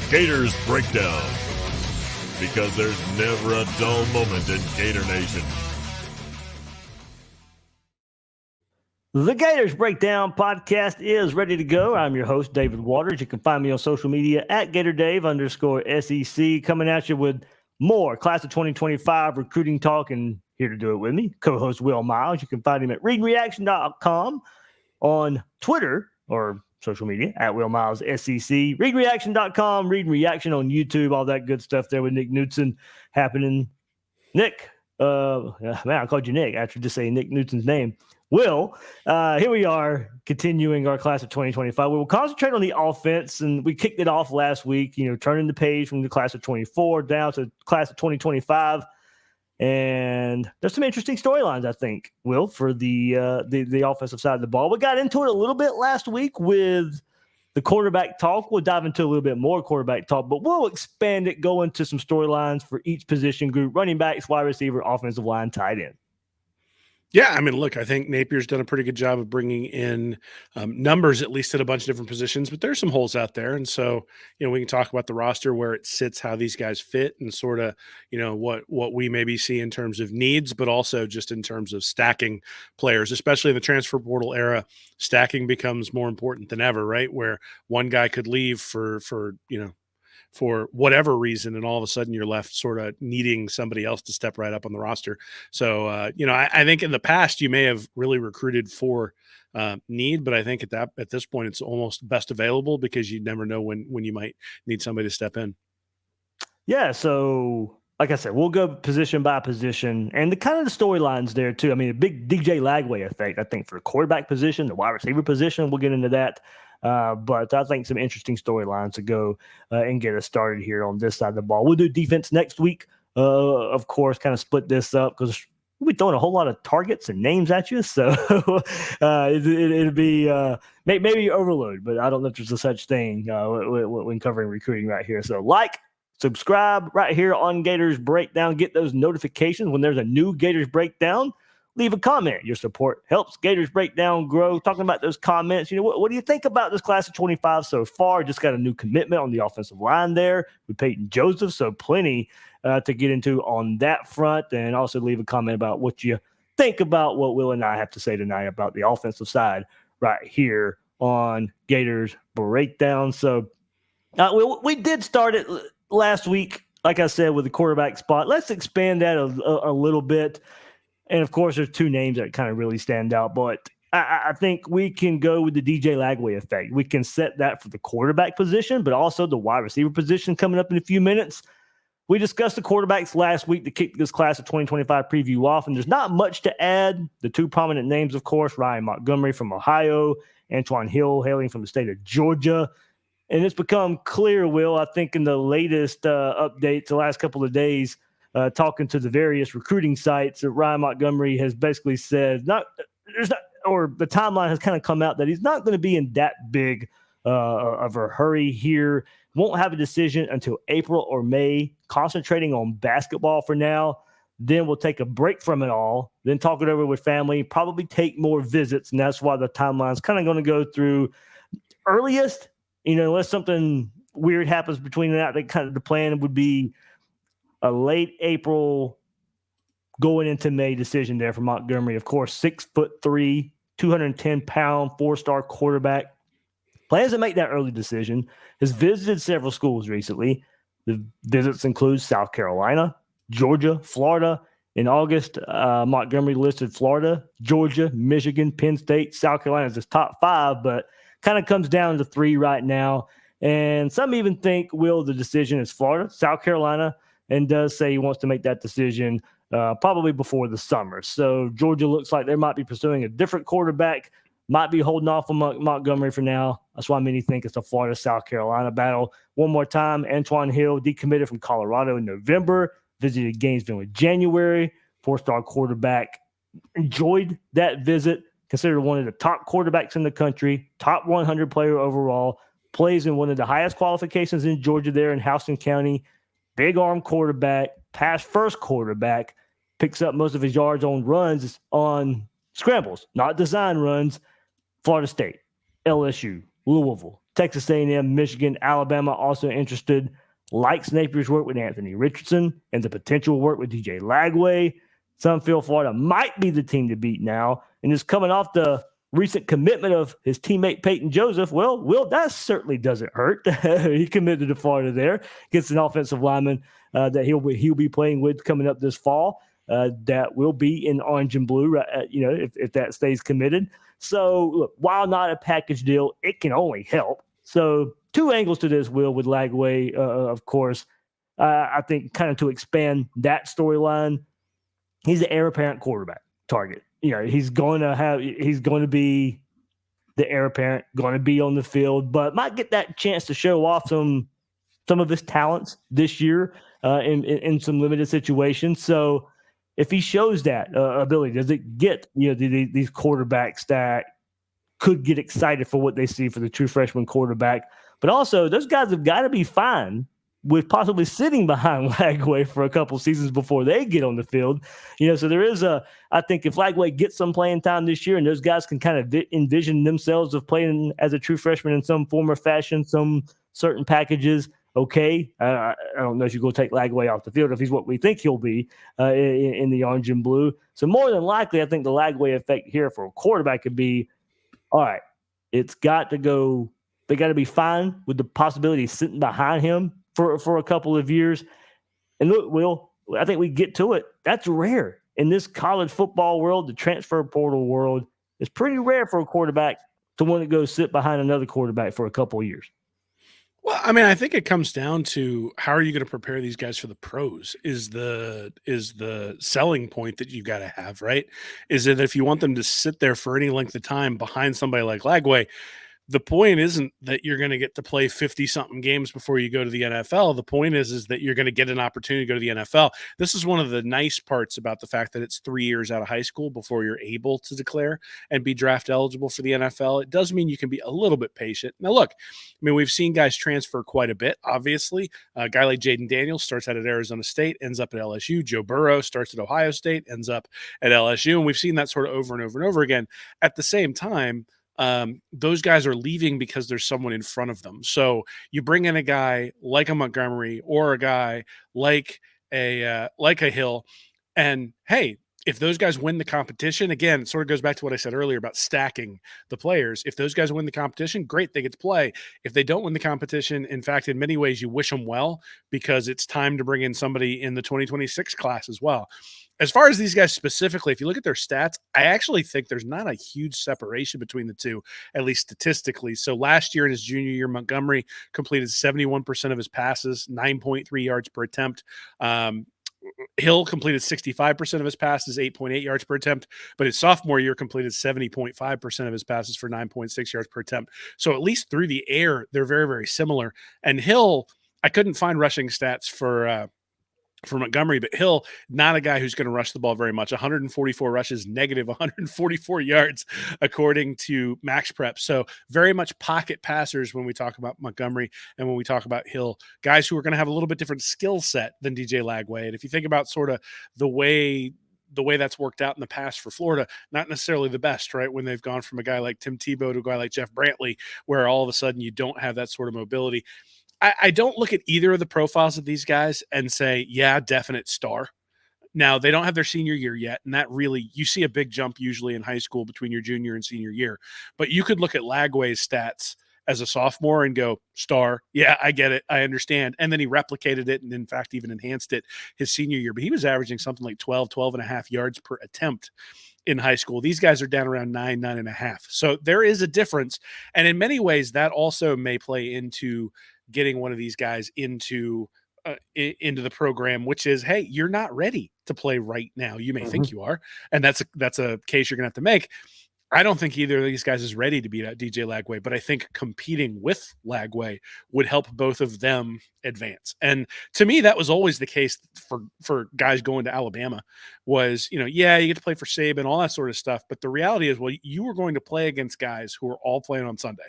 Gators Breakdown, because there's never a dull moment in Gator Nation. The Gators Breakdown podcast is ready to go. I'm your host, David Waters. You can find me on social media at GatorDave_SEC, coming at you with more Class of 2025 recruiting talk, and here to do it with me, co-host Will Miles. You can find him at readreaction.com, on Twitter or social media at Will Miles SEC, readreaction.com, Read Reaction on YouTube, all that good stuff there with Nick Knudsen happening. Nick, man, I called you Nick after just saying Nick Knudsen's name. Will, here we are continuing our Class of 2025. We will concentrate on the offense, and we kicked it off last week, turning the page from the Class of 24 down to Class of 2025. And there's some interesting storylines, I think, Will, for the offensive side of the ball. We got into it a little bit last week with the quarterback talk. We'll dive into a little bit more quarterback talk, but we'll expand it, go into some storylines for each position group: running backs, wide receiver, offensive line, tight end. Yeah, I mean, look, I think Napier's done a pretty good job of bringing in numbers, at least at a bunch of different positions, but there's some holes out there. And so, we can talk about the roster, where it sits, how these guys fit, and sort of, what we maybe see in terms of needs, but also just in terms of stacking players, especially in the transfer portal era. Stacking becomes more important than ever, right? Where one guy could leave for whatever reason, and all of a sudden you're left sort of needing somebody else to step right up on the roster. So, I think in the past you may have really recruited for need, but I think at this point it's almost best available, because you never know when you might need somebody to step in. Yeah, so like I said, we'll go position by position, and the kind of the storylines there too. I mean, a big DJ Lagway effect, I think, for the quarterback position, the wide receiver position. We'll get into that. But I think some interesting storylines to go and get us started here on this side of the ball. We'll do defense next week, of course, kind of split this up, because we'll be throwing a whole lot of targets and names at you. So it'll be maybe overload, but I don't know if there's a such thing when covering recruiting right here. So subscribe right here on Gators Breakdown. Get those notifications when there's a new Gators Breakdown. Leave a comment. Your support helps Gators Breakdown grow. Talking about those comments, what do you think about this Class of 25 so far? Just got a new commitment on the offensive line there with Peyton Joseph, so plenty to get into on that front. And also leave a comment about what you think about what Will and I have to say tonight about the offensive side right here on Gators Breakdown. So we did start it last week, like I said, with the quarterback spot. Let's expand that a little bit. And, of course, there's two names that kind of really stand out. But I think we can go with the DJ Lagway effect. We can set that for the quarterback position, but also the wide receiver position coming up in a few minutes. We discussed the quarterbacks last week to kick this Class of 2025 preview off, and there's not much to add. The two prominent names, of course, Ryan Montgomery from Ohio, Antoine Hill hailing from the state of Georgia. And it's become clear, Will, I think in the latest updates the last couple of days, talking to the various recruiting sites, Ryan Montgomery has basically said the timeline has kind of come out that he's not going to be in that big of a hurry here. Won't have a decision until April or May, concentrating on basketball for now. Then we'll take a break from it all, then talk it over with family, probably take more visits, and that's why the timeline's kind of going to go through earliest, unless something weird happens between that. Kind of the plan would be a late April going into May decision there for Montgomery. Of course, 6'3", 210-pound, 4-star quarterback. Plans to make that early decision. Has visited several schools recently. The visits include South Carolina, Georgia, Florida. In August, Montgomery listed Florida, Georgia, Michigan, Penn State, South Carolina as his top 5, but kind of comes down to 3 right now. And some even think, the decision is Florida, South Carolina, and does say he wants to make that decision probably before the summer. So Georgia looks like they might be pursuing a different quarterback, might be holding off on Montgomery for now. That's why many think it's the Florida-South Carolina battle. One more time, Antoine Hill decommitted from Colorado in November, visited Gainesville in January. 4-star quarterback, enjoyed that visit, considered one of the top quarterbacks in the country, top 100 player overall, plays in one of the highest qualifications in Georgia there in Houston County. Big arm quarterback, pass first quarterback, picks up most of his yards on runs on scrambles, not design runs. Florida State, LSU, Louisville, Texas A&M, Michigan, Alabama also interested. Likes Napier's work with Anthony Richardson and the potential work with DJ Lagway. Some feel Florida might be the team to beat now. And is coming off the recent commitment of his teammate Peyton Joseph. Well, Will, that certainly doesn't hurt. He committed to Florida there. Gets an offensive lineman that he'll be playing with coming up this fall. That will be in orange and blue, if that stays committed. So, look, while not a package deal, it can only help. So, two angles to this, Will, with Lagway, of course. I think kind of to expand that storyline, he's the heir apparent quarterback target. He's going to be the heir apparent, going to be on the field, but might get that chance to show off some of his talents this year in some limited situations. So if he shows that ability, does it get these quarterbacks that could get excited for what they see for the true freshman quarterback? But also, those guys have got to be fine with possibly sitting behind Lagway for a couple seasons before they get on the field. So there is I think if Lagway gets some playing time this year and those guys can kind of envision themselves of playing as a true freshman in some form or fashion, some certain packages, okay. I don't know if you go take Lagway off the field if he's what we think he'll be in the orange and blue. So more than likely, I think the Lagway effect here for a quarterback could be, all right, it's got to go. They got to be fine with the possibility of sitting behind him for a couple of years. And look, Will, I think we get to it. That's rare. In this college football world, the transfer portal world, it's pretty rare for a quarterback to want to go sit behind another quarterback for a couple of years. Well, I mean, I think it comes down to how are you going to prepare these guys for the pros is the selling point that you got to have, right? Is it if you want them to sit there for any length of time behind somebody like Lagway, the point isn't that you're going to get to play 50-something games before you go to the NFL. The point is that you're going to get an opportunity to go to the NFL. This is one of the nice parts about the fact that it's 3 years out of high school before you're able to declare and be draft eligible for the NFL. It does mean you can be a little bit patient. Now, look, I mean, we've seen guys transfer quite a bit, obviously. A guy like Jaden Daniels starts out at Arizona State, ends up at LSU. Joe Burrow starts at Ohio State, ends up at LSU. And we've seen that sort of over and over and over again. At the same time, those guys are leaving because there's someone in front of them. So you bring in a guy like a Montgomery or a guy like a Hill, and hey, if those guys win the competition, again, it sort of goes back to what I said earlier about stacking the players. If those guys win the competition, great, they get to play. If they don't win the competition, in fact, in many ways, you wish them well because it's time to bring in somebody in the 2026 class as well. As far as these guys specifically, if you look at their stats, I actually think there's not a huge separation between the two, at least statistically. So last year in his junior year, Montgomery completed 71% of his passes, 9.3 yards per attempt. Hill completed 65% of his passes, 8.8 yards per attempt, but his sophomore year completed 70.5% of his passes for 9.6 yards per attempt. So at least through the air, they're very, very similar. And Hill, I couldn't find rushing stats for Montgomery, but Hill, not a guy who's going to rush the ball very much. 144 rushes, negative 144 yards, according to Max Prep. So very much pocket passers when we talk about Montgomery and when we talk about Hill, guys who are going to have a little bit different skill set than DJ Lagway. And if you think about sort of the way that's worked out in the past for Florida, not necessarily the best, right? When they've gone from a guy like Tim Tebow to a guy like Jeff Brantley, where all of a sudden you don't have that sort of mobility. I don't look at either of the profiles of these guys and say, yeah, definite star. Now, they don't have their senior year yet, and that really, you see a big jump usually in high school between your junior and senior year. But you could look at Lagway's stats as a sophomore and go, star, yeah, I get it, I understand. And then he replicated it and, in fact, even enhanced it his senior year. But he was averaging something like 12 and a half yards per attempt in high school. These guys are down around 9 and a half. So there is a difference. And in many ways, that also may play into getting one of these guys into the program, which is, hey, you're not ready to play right now. You may think you are, and that's a case you're gonna have to make. I don't think either of these guys is ready to beat out DJ Lagway, but I think competing with Lagway would help both of them advance. And to me, that was always the case for guys going to Alabama was, yeah, you get to play for Saban, all that sort of stuff. But the reality is, well, you were going to play against guys who are all playing on Sunday.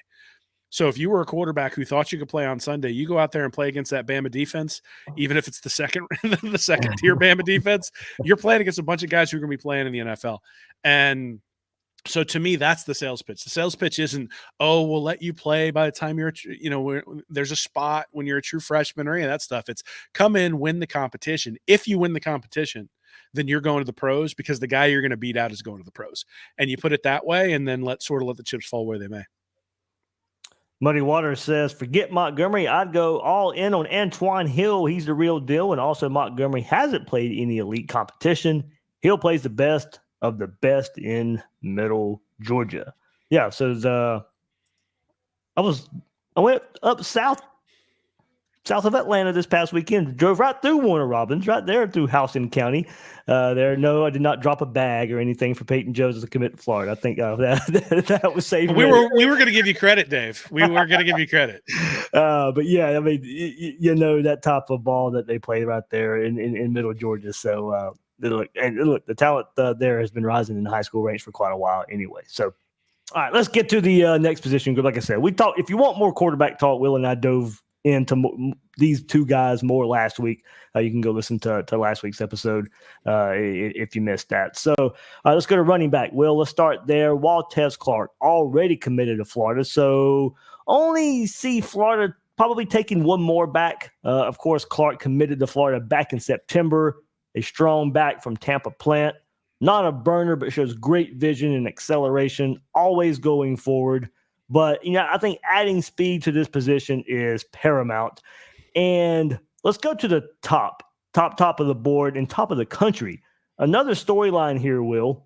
So if you were a quarterback who thought you could play on Sunday, you go out there and play against that Bama defense, even if it's the second tier Bama defense, you're playing against a bunch of guys who are going to be playing in the NFL. And So to me, that's the sales pitch. The sales pitch isn't, oh, we'll let you play by the time you're, there's a spot when you're a true freshman or any of that stuff. It's come in, win the competition. If you win the competition, then you're going to the pros because the guy you're going to beat out is going to the pros. And you put it that way and then let the chips fall where they may. Muddy Waters says, forget Montgomery. I'd go all in on Antoine Hill. He's the real deal. And also Montgomery hasn't played any elite competition. Hill plays the best of the best in Middle Georgia. Yeah, so I went up south of Atlanta this past weekend. Drove right through Warner Robins, right there through Houston County. I did not drop a bag or anything for Peyton Jones to commit to Florida. I think that was safe. We were going to give you credit, Dave. We were going to give you credit. But yeah, I mean, that type of ball that they play right there in Middle Georgia. So look, the talent there has been rising in the high school ranks for quite a while anyway. So, all right, let's get to the next position. Because like I said, we talked. If you want more quarterback talk, Will and I dove into these two guys more last week. You can go listen to last week's episode if you missed that. So let's go to running back. Will, let's start there. Waltez Clark already committed to Florida. So only see Florida probably taking one more back. Of course, Clark committed to Florida back in September. A strong back from Tampa plant. Not a burner, but shows great vision and acceleration, always going forward. But, I think adding speed to this position is paramount. And let's go to the top of the board and top of the country. Another storyline here, Will,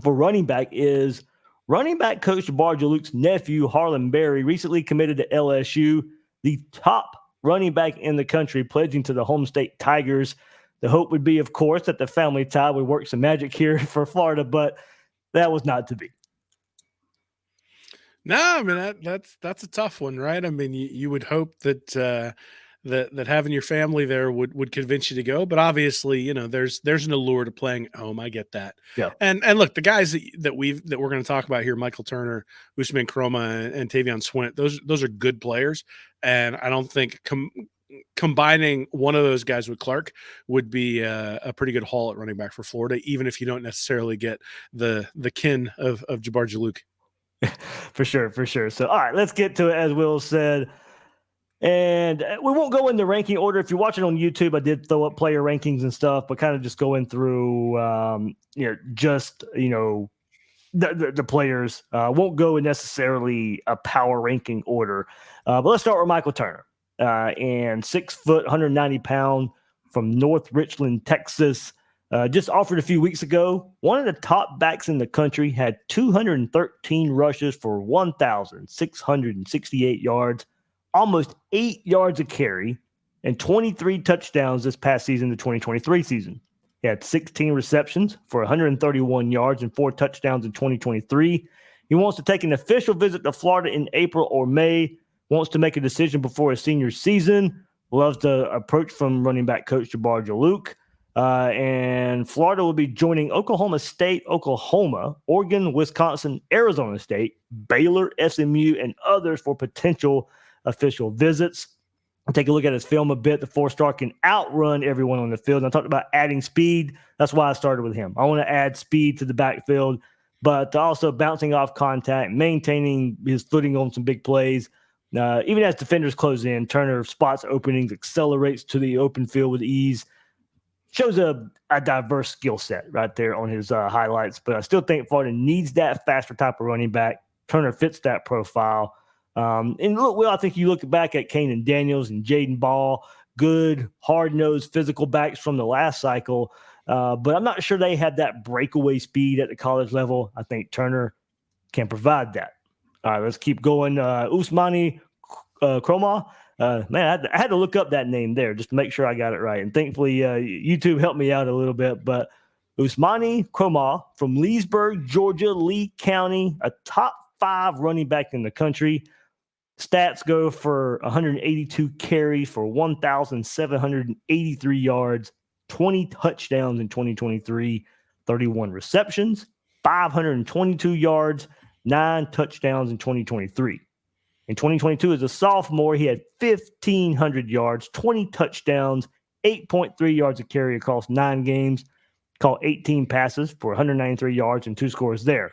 for running back is running back coach Barjaluke's nephew, Harlan Berry, recently committed to LSU, the top running back in the country, pledging to the home state Tigers. The hope would be, of course, that the family tie would work some magic here for Florida, but that was not to be. No, I mean that's a tough one, right? I mean, you would hope that that having your family there would convince you to go, but obviously, there's an allure to playing at home. I get that. Yeah. And look, the guys that we're going to talk about here, Michael Turner, Usman Kroma, and Tavion Swint, those are good players, and I don't think combining one of those guys with Clark would be a pretty good haul at running back for Florida, even if you don't necessarily get the kin of Jabbar Jalouk. For sure. So, all right, let's get to it, as Will said. And we won't go in the ranking order. If you're watching on YouTube, I did throw up player rankings and stuff, but kind of just going through, the players. Won't go in necessarily a power ranking order. But let's start with Michael Turner. And 6 foot, 190 pound from North Richland, Texas. Just offered a few weeks ago. One of the top backs in the country, had 213 rushes for 1,668 yards, almost 8 yards a carry, and 23 touchdowns this past season, the 2023 season. He had 16 receptions for 131 yards and 4 touchdowns in 2023. He wants to take an official visit to Florida in April or May, wants to make a decision before his senior season, loves the approach from running back coach Jabbar Jalouk. And Florida will be joining Oklahoma State, Oklahoma, Oregon, Wisconsin, Arizona State, Baylor, SMU, and others for potential official visits. I'll take a look at his film a bit. The 4-star can outrun everyone on the field. And I talked about adding speed. That's why I started with him. I want to add speed to the backfield, but also bouncing off contact, maintaining his footing on some big plays. Even as defenders close in, Turner spots openings, accelerates to the open field with ease. Shows a diverse skill set right there on his highlights, but I still think Florida needs that faster type of running back. Turner fits that profile. And look, Will, I think you look back at Kanan Daniels and Jaden Ball, good, hard-nosed physical backs from the last cycle, but I'm not sure they had that breakaway speed at the college level. I think Turner can provide that. All right, let's keep going. Usmani Kroma. Man, I had to look up that name there just to make sure I got it right. And thankfully, YouTube helped me out a little bit. But Usmani Kroma from Leesburg, Georgia, Lee County, a top 5 running back in the country. Stats go for 182 carries for 1,783 yards, 20 touchdowns in 2023, 31 receptions, 522 yards, 9 touchdowns in 2023. In 2022, as a sophomore, he had 1,500 yards, 20 touchdowns, 8.3 yards a carry across 9 games, caught 18 passes for 193 yards and 2 scores there.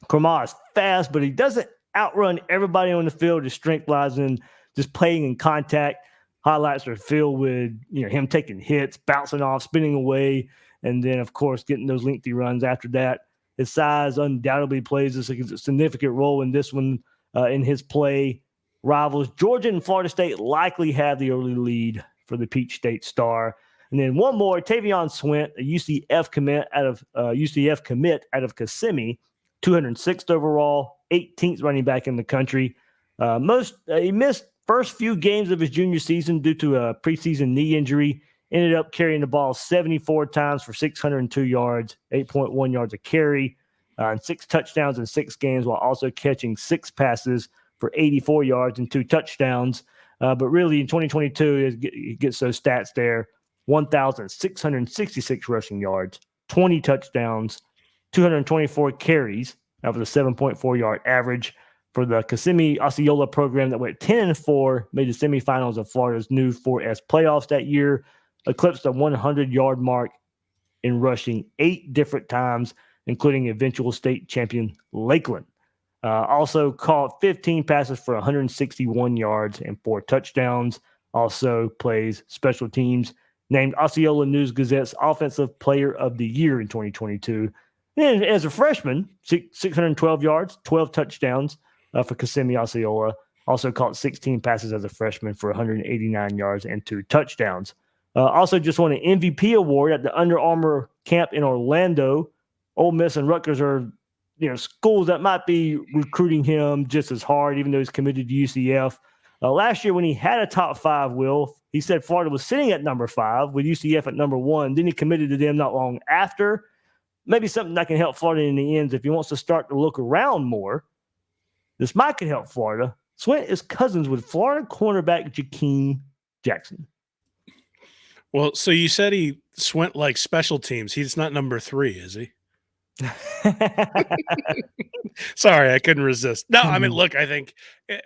Cromaz is fast, but he doesn't outrun everybody on the field. His strength lies in just playing in contact. Highlights are filled with him taking hits, bouncing off, spinning away, and then, of course, getting those lengthy runs after that. His size undoubtedly plays a significant role in this one in his play. Rivals Georgia and Florida State likely have the early lead for the Peach State Star. And then one more, Tavion Swint, a UCF commit out of Kissimmee, 206th overall, 18th running back in the country. He missed first few games of his junior season due to a preseason knee injury. Ended up carrying the ball 74 times for 602 yards, 8.1 yards a carry, and 6 touchdowns in 6 games, while also catching 6 passes for 84 yards and 2 touchdowns. But really, in 2022, he gets those stats there: 1,666 rushing yards, 20 touchdowns, 224 carries. That was a 7.4-yard average for the Kissimmee Osceola program that went 10-4, made the semifinals of Florida's new 4S playoffs that year, eclipsed the 100-yard mark in rushing 8 different times, including eventual state champion Lakeland. Also caught 15 passes for 161 yards and 4 touchdowns. Also plays special teams. Named Osceola News-Gazette's Offensive Player of the Year in 2022. And as a freshman, 612 yards, 12 touchdowns for Kissimmee Osceola. Also caught 16 passes as a freshman for 189 yards and 2 touchdowns. Also just won an MVP award at the Under Armour camp in Orlando. Ole Miss and Rutgers are schools that might be recruiting him just as hard, even though he's committed to UCF. Last year when he had a top 5, he said Florida was sitting at number 5 with UCF at number 1. Then he committed to them not long after. Maybe something that can help Florida in the ends if he wants to start to look around more. This might could help Florida. Swint is cousins with Florida cornerback Keon Jackson. Well, so you said he Swint like special teams. He's not number 3, is he? Sorry, I couldn't resist. No, I mean, look, I think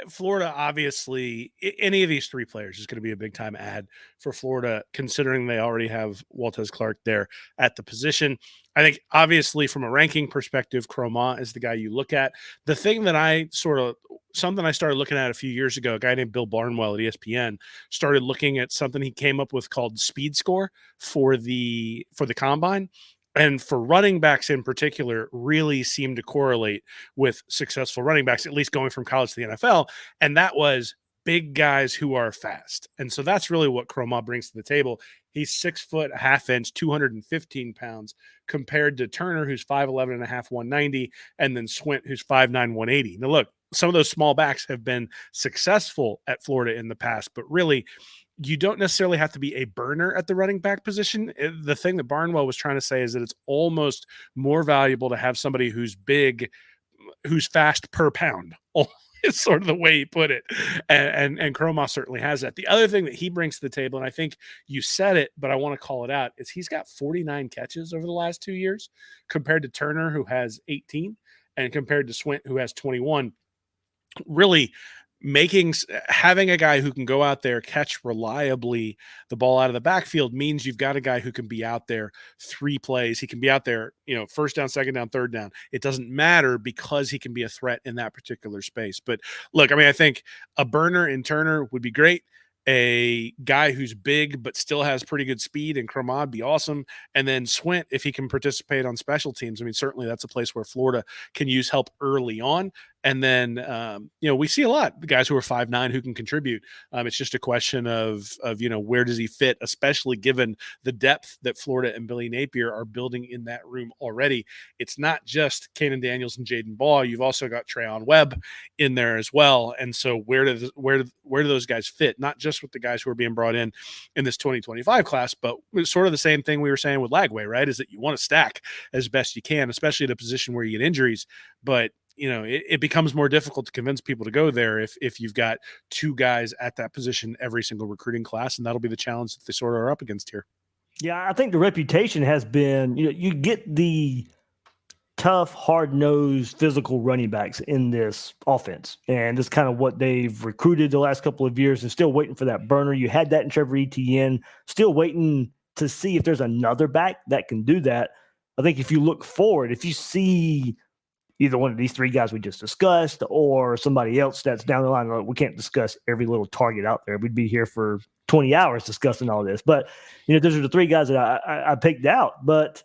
Florida, obviously, any of these 3 players is going to be a big time add for Florida, considering they already have Waltez Clark there at the position. I think, obviously, from a ranking perspective, Cromaz is the guy you look at. The thing that something I started looking at a few years ago, a guy named Bill Barnwell at ESPN started looking at something he came up with called speed score for the combine. And for running backs in particular, really seemed to correlate with successful running backs, at least going from college to the NFL. And that was big guys who are fast. And so that's really what Cromaz brings to the table. He's 6 foot, a half inch, 215 pounds, compared to Turner, who's 5'11 and a half, 190, and then Swint, who's 5'9, 180. Now, look, some of those small backs have been successful at Florida in the past, but really, you don't necessarily have to be a burner at the running back position. The thing that Barnwell was trying to say is that it's almost more valuable to have somebody who's big, who's fast per pound. It's sort of the way he put it. And Cromaz certainly has that. The other thing that he brings to the table, and I think you said it, but I want to call it out, is he's got 49 catches over the last 2 years compared to Turner, who has 18, and compared to Swint, who has 21. Really, having a guy who can go out there, catch reliably the ball out of the backfield means you've got a guy who can be out there 3 plays. He can be out there, first down, second down, third down. It doesn't matter because he can be a threat in that particular space. But look, I mean, I think a burner in Turner would be great. A guy who's big but still has pretty good speed and Cromaz would be awesome. And then Swint, if he can participate on special teams, I mean, certainly that's a place where Florida can use help early on. And then, we see a lot of guys who are 5'9" who can contribute. It's just a question of where does he fit, especially given the depth that Florida and Billy Napier are building in that room already. It's not just Kanan Daniels and Jaden Ball. You've also got Treyon Webb in there as well. And so where do those guys fit? Not just with the guys who are being brought in this 2025 class, but sort of the same thing we were saying with Lagway, right? Is that you want to stack as best you can, especially at a position where you get injuries. But it becomes more difficult to convince people to go there if you've got 2 guys at that position every single recruiting class, and that'll be the challenge that they sort of are up against here. Yeah, I think the reputation has been, you get the tough, hard-nosed, physical running backs in this offense, and that's kind of what they've recruited the last couple of years and still waiting for that burner. You had that in Trevor Etienne, still waiting to see if there's another back that can do that. I think if you look forward, if you see either one of these three guys we just discussed or somebody else that's down the line. Like, we can't discuss every little target out there. We'd be here for 20 hours discussing all this. But, those are the three guys that I picked out. But,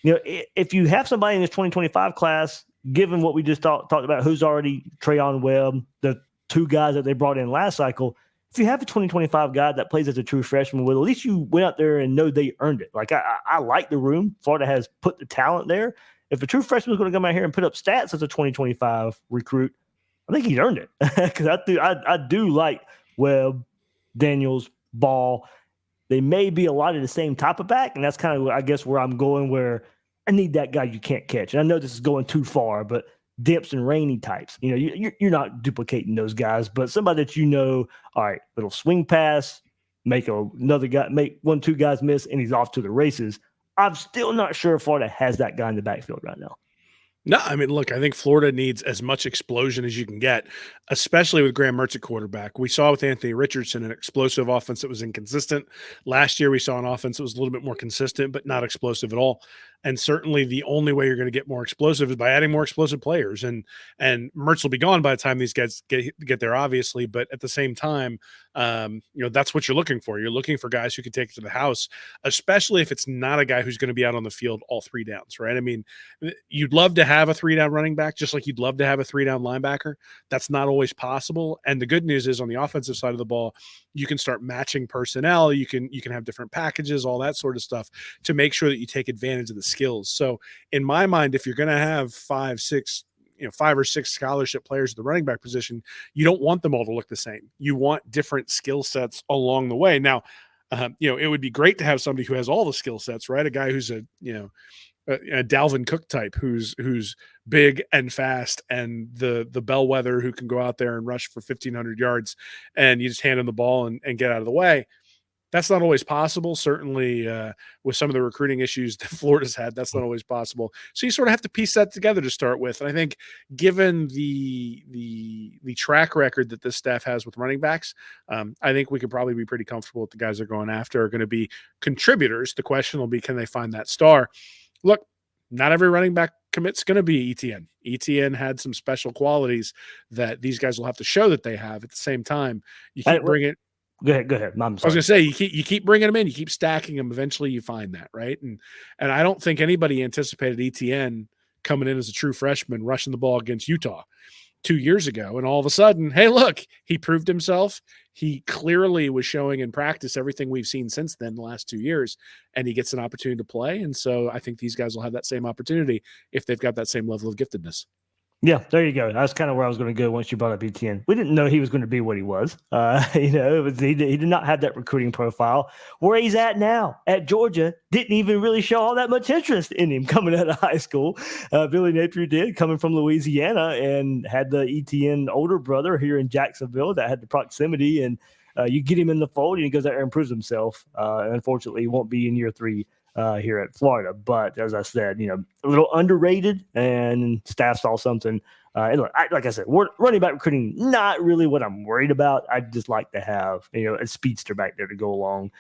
if you have somebody in this 2025 class, given what we just talked about, who's already Trayon Webb, the two guys that they brought in last cycle, if you have a 2025 guy that plays as a true freshman, well, at least you went out there and know they earned it. Like, I like the room. Florida has put the talent there. If a true freshman is going to come out here and put up stats as a 2025 recruit, I think he's earned it. Because I do like Webb, Daniels, Ball. They may be a lot of the same type of back, and that's kind of, I guess, where I'm going, where I need that guy you can't catch. And I know this is going too far, but Dimps and Rainey types, you're not duplicating those guys, but somebody that all right, little swing pass, make another guy, make 1-2 guys miss, and he's off to the races. I'm still not sure if Florida has that guy in the backfield right now. No, I mean, look, I think Florida needs as much explosion as you can get, especially with Graham Mertz at quarterback. We saw with Anthony Richardson an explosive offense that was inconsistent. Last year, we saw an offense that was a little bit more consistent, but not explosive at all. And certainly the only way you're going to get more explosive is by adding more explosive players. And Mertz will be gone by the time these guys get there, obviously. But at the same time, that's what you're looking for. You're looking for guys who can take it to the house, especially if it's not a guy who's going to be out on the field all 3 downs, right? I mean, you'd love to have a 3-down running back, just like you'd love to have a 3-down linebacker. That's not always possible. And the good news is on the offensive side of the ball, you can start matching personnel. You can have different packages, all that sort of stuff to make sure that you take advantage of the skills. So in my mind, if you're going to have 5 or 6 scholarship players at the running back position, you don't want them all to look the same. You want different skill sets along the way. Now, it would be great to have somebody who has all the skill sets, right? A guy who's a Dalvin Cook type, who's big and fast and the bellwether who can go out there and rush for 1,500 yards, and you just hand him the ball and get out of the way. That's not always possible. Certainly with some of the recruiting issues that Florida's had, that's not always possible. So you sort of have to piece that together to start with. And I think given the track record that this staff has with running backs, I think we could probably be pretty comfortable with the guys they're going after are going to be contributors. The question will be, can they find that star? Look, not every running back commit's going to be ETN. ETN had some special qualities that these guys will have to show that they have. At the same time, you keep bringing – Go ahead. I'm sorry. I was going to say, you keep bringing them in, you keep stacking them. Eventually, you find that, right? And I don't think anybody anticipated ETN coming in as a true freshman, rushing the ball against Utah 2 years ago, and all of a sudden, hey, look, he proved himself. He clearly was showing in practice everything we've seen since then, the last 2 years, and he gets an opportunity to play. And so I think these guys will have that same opportunity if they've got that same level of giftedness. Yeah, there you go. That's kind of where I was going to go once you brought up ETN. We didn't know he was going to be what he was. He did not have that recruiting profile. Where he's at now at Georgia didn't even really show all that much interest in him coming out of high school. Billy Napier did, coming from Louisiana, and had the ETN older brother here in Jacksonville that had the proximity. And you get him in the fold, and he goes out there and proves himself. Unfortunately, he won't be in year 3 here at Florida. But as I said, a little underrated, and staff saw something. And look, like I said, running back recruiting, not really what I'm worried about. I'd just like to have, a speedster back there to go along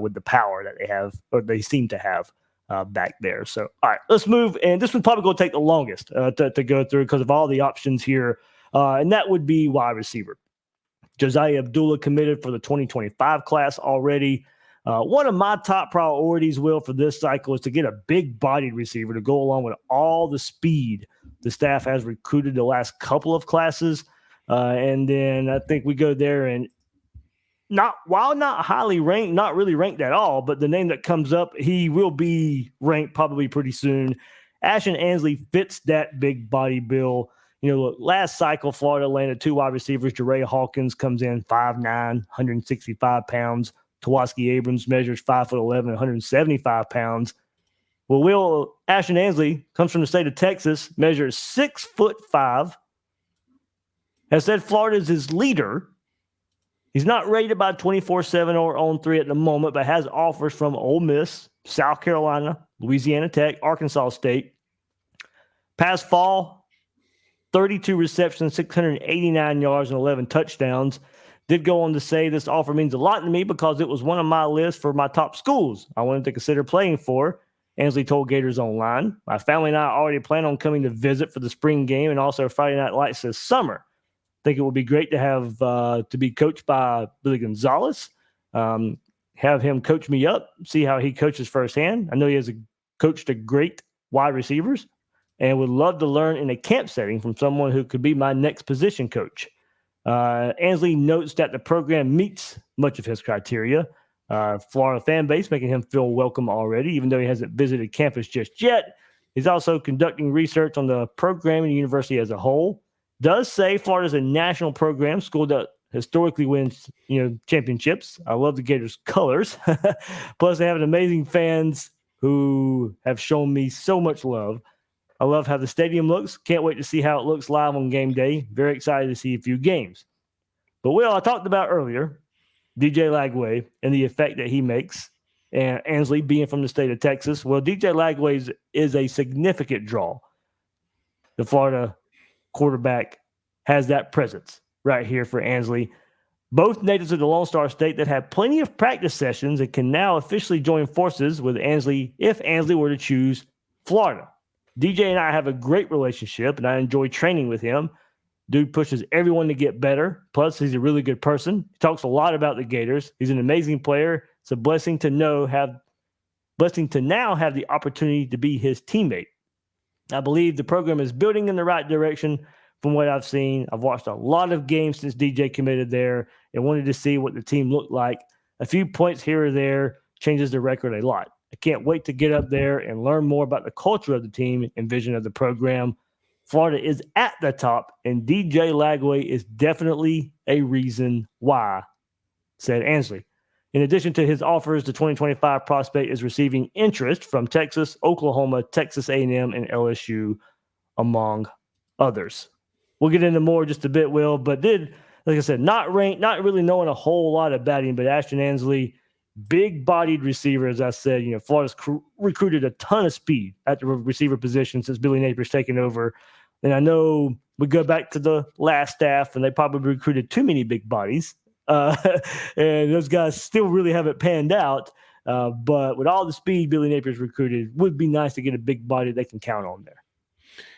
with the power that they have, or they seem to have back there. So, all right, let's move. And this one's probably going to take the longest to go through because of all the options here. And that would be wide receiver. Josiah Abdullah committed for the 2025 class already. One of my top priorities, Will, for this cycle is to get a big-bodied receiver to go along with all the speed the staff has recruited the last couple of classes. And then I think we go there and while not highly ranked, not really ranked at all, but the name that comes up, he will be ranked probably pretty soon. Ashton Ansley fits that big-body bill. Look, last cycle, Florida landed 2 wide receivers. Jeray Hawkins comes in 5'9", 165 pounds. Tawaski Abrams measures 5'11", 175 pounds. Well, Ashton Ansley comes from the state of Texas, measures 6'5", has said Florida is his leader. He's not rated by 24/7 or On3 at the moment, but has offers from Ole Miss, South Carolina, Louisiana Tech, Arkansas State. Past fall, 32 receptions, 689 yards, and 11 touchdowns. Did go on to say this offer means a lot to me because it was one of my lists for my top schools I wanted to consider playing for. Ansley told Gators Online, "My family and I already plan on coming to visit for the spring game and also Friday Night Lights this summer. I think it would be great to have to be coached by Billy Gonzalez, have him coach me up, see how he coaches firsthand. I know he has coached a great wide receivers and would love to learn in a camp setting from someone who could be my next position coach." Ansley notes that the program meets much of his criteria. Florida fan base making him feel welcome already, even though he hasn't visited campus just yet. He's also conducting research on the program and the university as a whole. Does say Florida's a national program, school that historically wins, championships. I love the Gators colors. Plus, they have an amazing fans who have shown me so much love. I love how the stadium looks. Can't wait to see how it looks live on game day. Very excited to see a few games. But Will, I talked about earlier, DJ Lagway and the effect that he makes, and Ansley being from the state of Texas. Well, DJ Lagway is a significant draw. The Florida quarterback has that presence right here for Ansley. Both natives of the Lone Star State that have plenty of practice sessions and can now officially join forces with Ansley if Ansley were to choose Florida. DJ and I have a great relationship, and I enjoy training with him. Dude pushes everyone to get better. Plus, he's a really good person. He talks a lot about the Gators. He's an amazing player. It's a blessing to now have the opportunity to be his teammate. I believe the program is building in the right direction from what I've seen. I've watched a lot of games since DJ committed there and wanted to see what the team looked like. A few points here or there changes the record a lot. I can't wait to get up there and learn more about the culture of the team and vision of the program. Florida is at the top, and DJ Lagway is definitely a reason why," said Ansley. In addition to his offers, the 2025 prospect is receiving interest from Texas, Oklahoma, Texas A&M, and LSU, among others. We'll get into more just a bit, Will, but like I said, not ranked, not really knowing a whole lot about him, but Ashton Ansley, big-bodied receiver, as I said. Florida's recruited a ton of speed at the receiver position since Billy Napier's taken over. And I know we go back to the last staff, and they probably recruited too many big bodies. And those guys still really haven't panned out. But with all the speed Billy Napier's recruited, would be nice to get a big body they can count on there.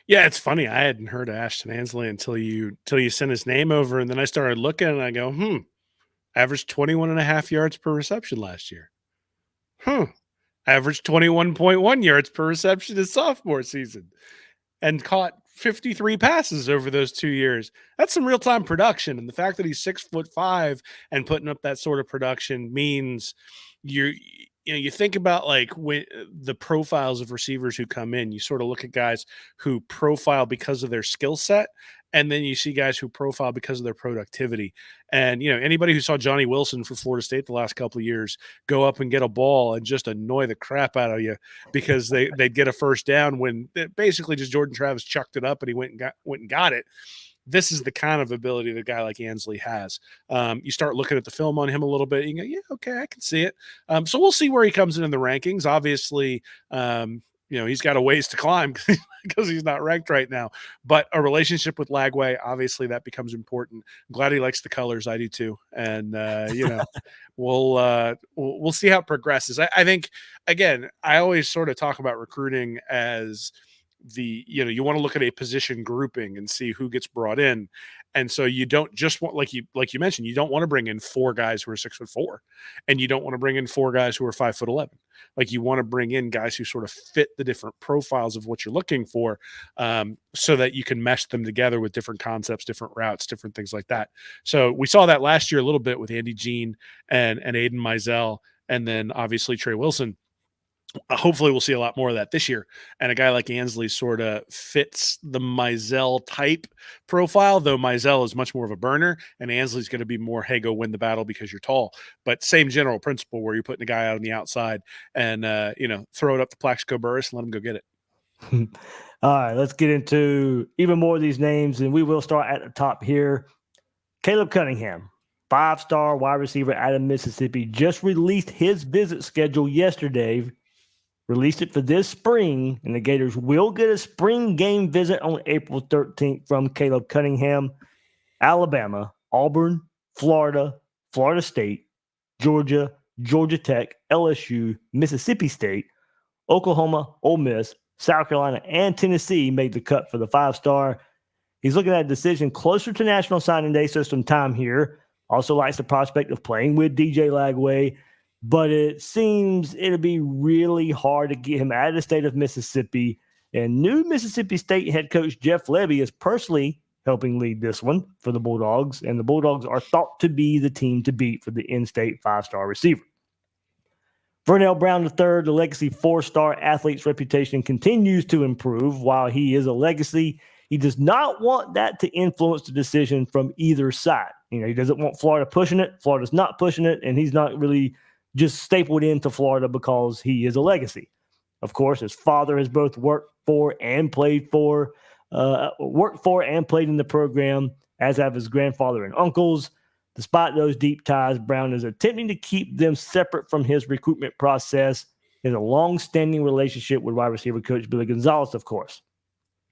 Yeah, it's funny. I hadn't heard of Ashton Ansley until you sent his name over, and then I started looking, and I go, averaged 21.5 yards per reception last year. Averaged 21.1 yards per reception his sophomore season, and caught 53 passes over those 2 years. That's some real-time production, and the fact that he's 6'5" and putting up that sort of production means you think about when the profiles of receivers who come in. You sort of look at guys who profile because of their skill set, and then you see guys who profile because of their productivity. And, anybody who saw Johnny Wilson for Florida State the last couple of years go up and get a ball and just annoy the crap out of you because they'd get a first down when basically just Jordan Travis chucked it up and he went and got it. This is the kind of ability that a guy like Ansley has. You start looking at the film on him a little bit, you go, yeah, okay, I can see it. So we'll see where he comes in the rankings. Obviously, he's got a ways to climb because he's not ranked right now. But a relationship with Lagway, obviously, that becomes important. I'm glad he likes the colors. I do too. And we'll see how it progresses. I think, again, I always sort of talk about recruiting as you want to look at a position grouping and see who gets brought in. And so you don't just want, like you mentioned, you don't want to bring in 4 guys who are 6'4", and you don't want to bring in 4 guys who are 5'11". Like, you want to bring in guys who sort of fit the different profiles of what you're looking for, so that you can mesh them together with different concepts, different routes, different things like that. So we saw that last year a little bit with Andy Jean and Aiden Mizell, and then obviously Trey Wilson. Hopefully we'll see a lot more of that this year. And a guy like Ansley sort of fits the Mizell type profile, though Mizell is much more of a burner, and Ansley's going to be more, hey, go win the battle because you're tall. But same general principle where you're putting a guy out on the outside and, throw it up to Plaxico Burress and let him go get it. All right, let's get into even more of these names, and we will start at the top here. Caleb Cunningham, 5-star wide receiver out of Mississippi, just released his visit schedule yesterday. Released it for this spring, and the Gators will get a spring game visit on April 13th from Caleb Cunningham. Alabama, Auburn, Florida, Florida State, Georgia, Georgia Tech, LSU, Mississippi State, Oklahoma, Ole Miss, South Carolina, and Tennessee made the cut for the 5-star. He's looking at a decision closer to National Signing Day, so some time here. Also likes the prospect of playing with DJ Lagway, but it seems it'll be really hard to get him out of the state of Mississippi. And new Mississippi State head coach Jeff Lebby is personally helping lead this one for the Bulldogs, and the Bulldogs are thought to be the team to beat for the in-state 5-star receiver. Vernell Brown III, the legacy 4-star athlete's reputation continues to improve. While he is a legacy, he does not want that to influence the decision from either side. He doesn't want Florida pushing it. Florida's not pushing it, and he's not really just stapled into Florida because he is a legacy. Of course, his father has both worked for and played in the program, as have his grandfather and uncles. Despite those deep ties, Brown is attempting to keep them separate from his recruitment process. He has a long-standing relationship with wide receiver coach Billy Gonzalez, of course.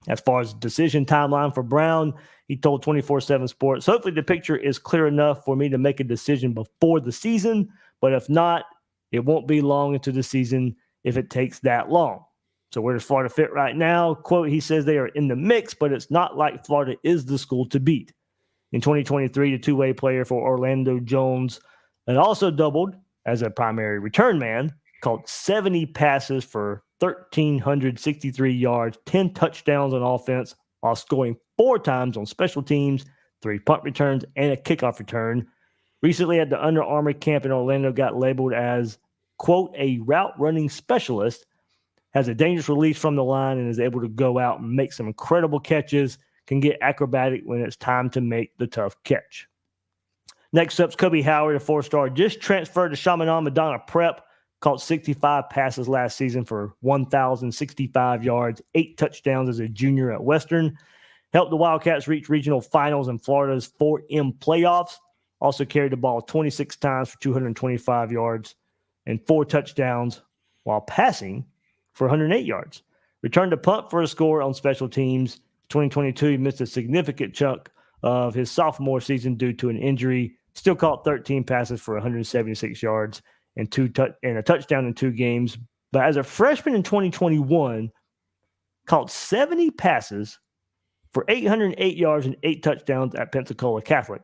As far as decision timeline for Brown, he told 24/7 Sports, hopefully the picture is clear enough for me to make a decision before the season, but if not, it won't be long into the season if it takes that long. So where does Florida fit right now? Quote, he says they are in the mix, but it's not like Florida is the school to beat. In 2023, the two-way player for Orlando Jones and also doubled as a primary return man, caught 70 passes for 1,363 yards, 10 touchdowns on offense, while scoring 4 times on special teams, 3 punt returns, and a kickoff return. Recently at the Under Armour camp in Orlando, got labeled as, quote, a route running specialist, has a dangerous release from the line and is able to go out and make some incredible catches, can get acrobatic when it's time to make the tough catch. Next up's Kobe Howard, a 4-star, just transferred to Chaminade Madonna Prep, caught 65 passes last season for 1,065 yards, 8 touchdowns as a junior at Western. Helped the Wildcats reach regional finals in Florida's 4M playoffs. Also carried the ball 26 times for 225 yards and 4 touchdowns while passing for 108 yards. Returned to punt for a score on special teams. 2022, he missed a significant chunk of his sophomore season due to an injury. Still caught 13 passes for 176 yards and a touchdown in 2 games. But as a freshman in 2021, caught 70 passes for 808 yards and 8 touchdowns at Pensacola Catholic.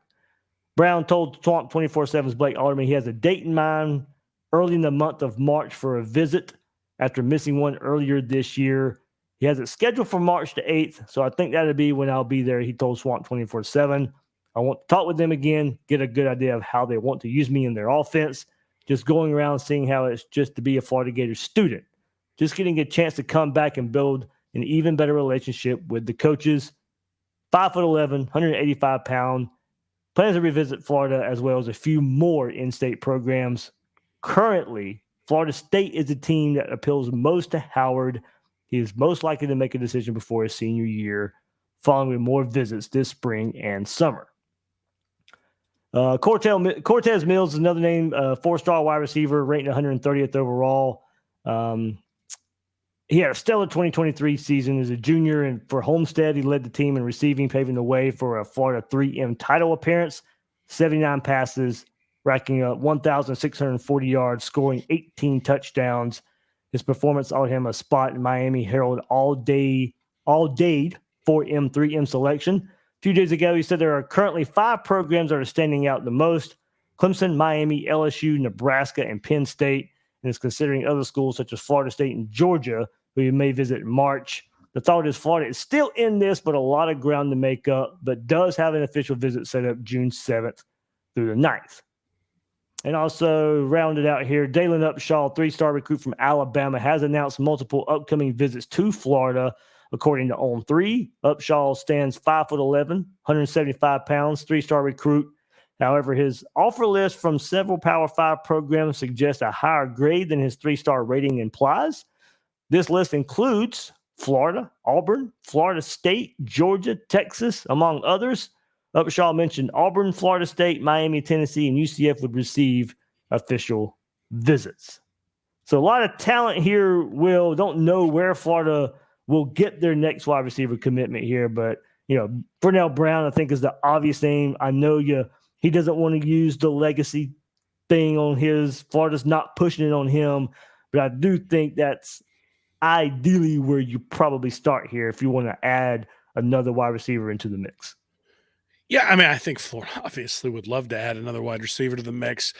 Brown told Swamp 24/7's Blake Alderman he has a date in mind early in the month of March for a visit after missing one earlier this year. He has it scheduled for March the 8th, so I think that'll be when I'll be there, he told Swamp 24/7. I want to talk with them again, get a good idea of how they want to use me in their offense. Just going around seeing how it's just to be a Florida Gators student. Just getting a chance to come back and build an even better relationship with the coaches. 5'11", 185 pound. Plans to revisit Florida as well as a few more in-state programs. Currently, Florida State is the team that appeals most to Howard. He is most likely to make a decision before his senior year, following more visits this spring and summer. Cortez Mills is another name, 4-star wide receiver, ranked 130th overall. He had a stellar 2023 season as a junior, and for Homestead, he led the team in receiving, paving the way for a Florida 3M title appearance, 79 passes, racking up 1,640 yards, scoring 18 touchdowns. His performance earned him a spot in Miami Herald all-day 4M, 3M selection. A few days ago, he said there are currently 5 programs that are standing out the most: Clemson, Miami, LSU, Nebraska, and Penn State, and is considering other schools such as Florida State and Georgia, who he may visit in March. The thought is Florida is still in this, but a lot of ground to make up, but does have an official visit set up June 7th through the 9th. And also rounded out here, Dalen Upshaw, 3-star recruit from Alabama, has announced multiple upcoming visits to Florida. According to On3, Upshaw stands 5'11", 175 pounds, 3-star recruit. However, his offer list from several Power 5 programs suggests a higher grade than his 3-star rating implies. This list includes Florida, Auburn, Florida State, Georgia, Texas, among others. Upshaw mentioned Auburn, Florida State, Miami, Tennessee, and UCF would receive official visits. So a lot of talent here. Don't know where Florida will get their next wide receiver commitment here, but Vernell Brown, I think, is the obvious name. I know he doesn't want to use the legacy thing on his. Florida's not pushing it on him, but I do think that's ideally where you probably start here if you want to add another wide receiver into the mix. Yeah, I mean, I think Florida obviously would love to add another wide receiver to the mix.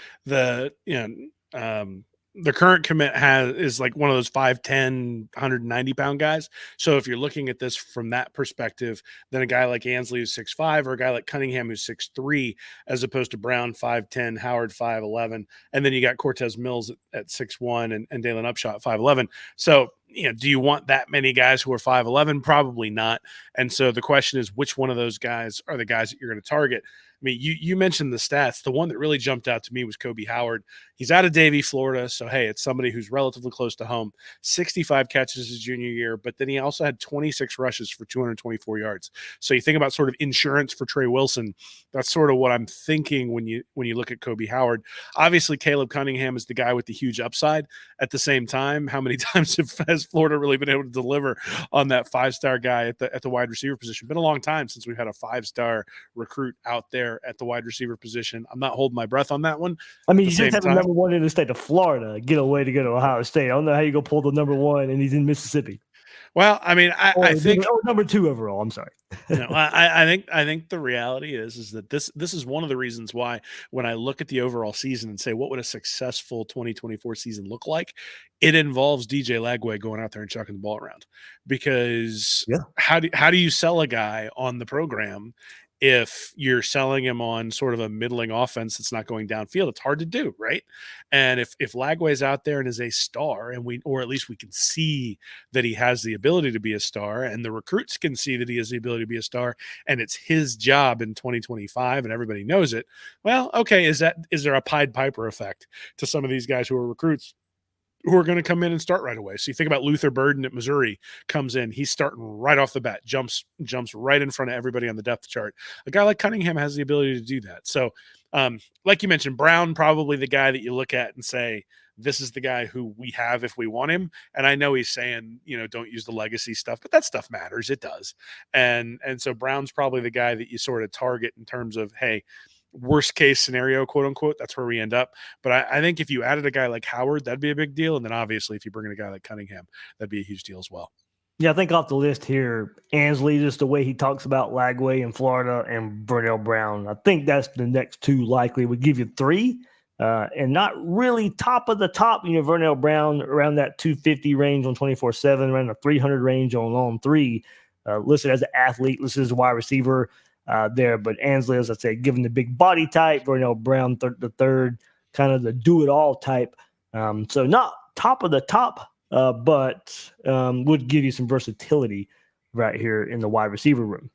The current commit is like one of those 5'10", 190-pound guys. So if you're looking at this from that perspective, then a guy like Ansley who's 6'5", or a guy like Cunningham who's 6'3", as opposed to Brown 5'10", Howard 5'11", and then you got Cortez Mills at 6'1", and Dalen Upshaw 5'11". So do you want that many guys who are 5'11"? Probably not. And so the question is, which one of those guys are the guys that you're going to target? I mean, you mentioned the stats. The one that really jumped out to me was Kobe Howard. He's out of Davie, Florida. So, hey, it's somebody who's relatively close to home. 65 catches his junior year, but then he also had 26 rushes for 224 yards. So you think about sort of insurance for Trey Wilson. That's sort of what I'm thinking when you look at Kobe Howard. Obviously, Caleb Cunningham is the guy with the huge upside. At the same time, how many times has Florida really been able to deliver on that 5-star guy at the wide receiver position? Been a long time since we've had a 5-star recruit out there at the wide receiver position. I'm not holding my breath on that one. I mean, you just have a number one in the state of Florida get away to go to Ohio State. I don't know how you go pull the number one and he's in Mississippi. Well, I mean, I think number two overall. I'm sorry. I think the reality is that this is one of the reasons why when I look at the overall season and say what would a successful 2024 season look like, it involves DJ Lagway going out there and chucking the ball around. Because how do you sell a guy on the program if you're selling him on sort of a middling offense that's not going downfield? It's hard to do, right? And if Lagway's out there and is a star, or at least we can see that he has the ability to be a star, and the recruits can see that he has the ability to be a star, and it's his job in 2025, and everybody knows it. Well, okay, is there a Pied Piper effect to some of these guys who are recruits who are going to come in and start right away? So you think about Luther Burden at Missouri, comes in, he's starting right off the bat, jumps right in front of everybody on the depth chart. A guy like Cunningham has the ability to do that. So like you mentioned, Brown, probably the guy that you look at and say, this is the guy who we have if we want him. And I know he's saying, don't use the legacy stuff, but that stuff matters. It does. And so Brown's probably the guy that you sort of target in terms of, hey, worst case scenario, quote unquote, that's where we end up. But I think if you added a guy like Howard, that'd be a big deal. And then obviously if you bring in a guy like Cunningham, that'd be a huge deal as well. Yeah, I think off the list here, Ansley, just the way he talks about Lagway in Florida and Vernell Brown, I think that's the next two likely. Would give you three, and not really top of the top. Vernell Brown around that 250 range on 24/7, around the 300 range on 3, listed as an athlete, listed as a wide receiver. There, but Ansley, as I said, given the big body type, Vernell Brown, the third, kind of the do-it-all type. So not top of the top, but would give you some versatility right here in the wide receiver room.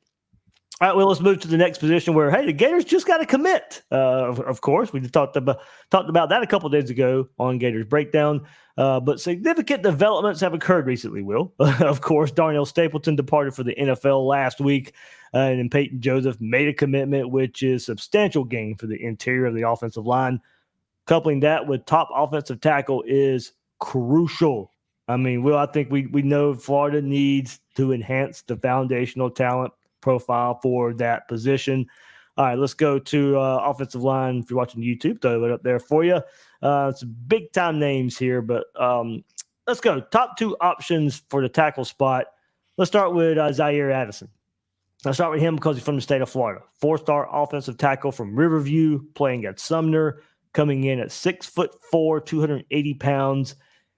All right, well, let's move to the next position where, hey, the Gators just got to commit. Of course, we talked about that a couple of days ago on Gators Breakdown. But significant developments have occurred recently, Will. Of course, Darnell Stapleton departed for the NFL last week, and then Peyton Joseph made a commitment, which is substantial gain for the interior of the offensive line. Coupling that with top offensive tackle is crucial. I mean, Will, I think we know Florida needs to enhance the foundational talent profile for that position. All right, let's go to offensive line. If you're watching YouTube, throw it up there for you. Some big time names here, but let's go. Top two options for the tackle spot. Let's start with Zaire Addison. I'll start with him because he's from the state of Florida. 4-star offensive tackle from Riverview, playing at Sumner, coming in at 6'4", 280 pounds.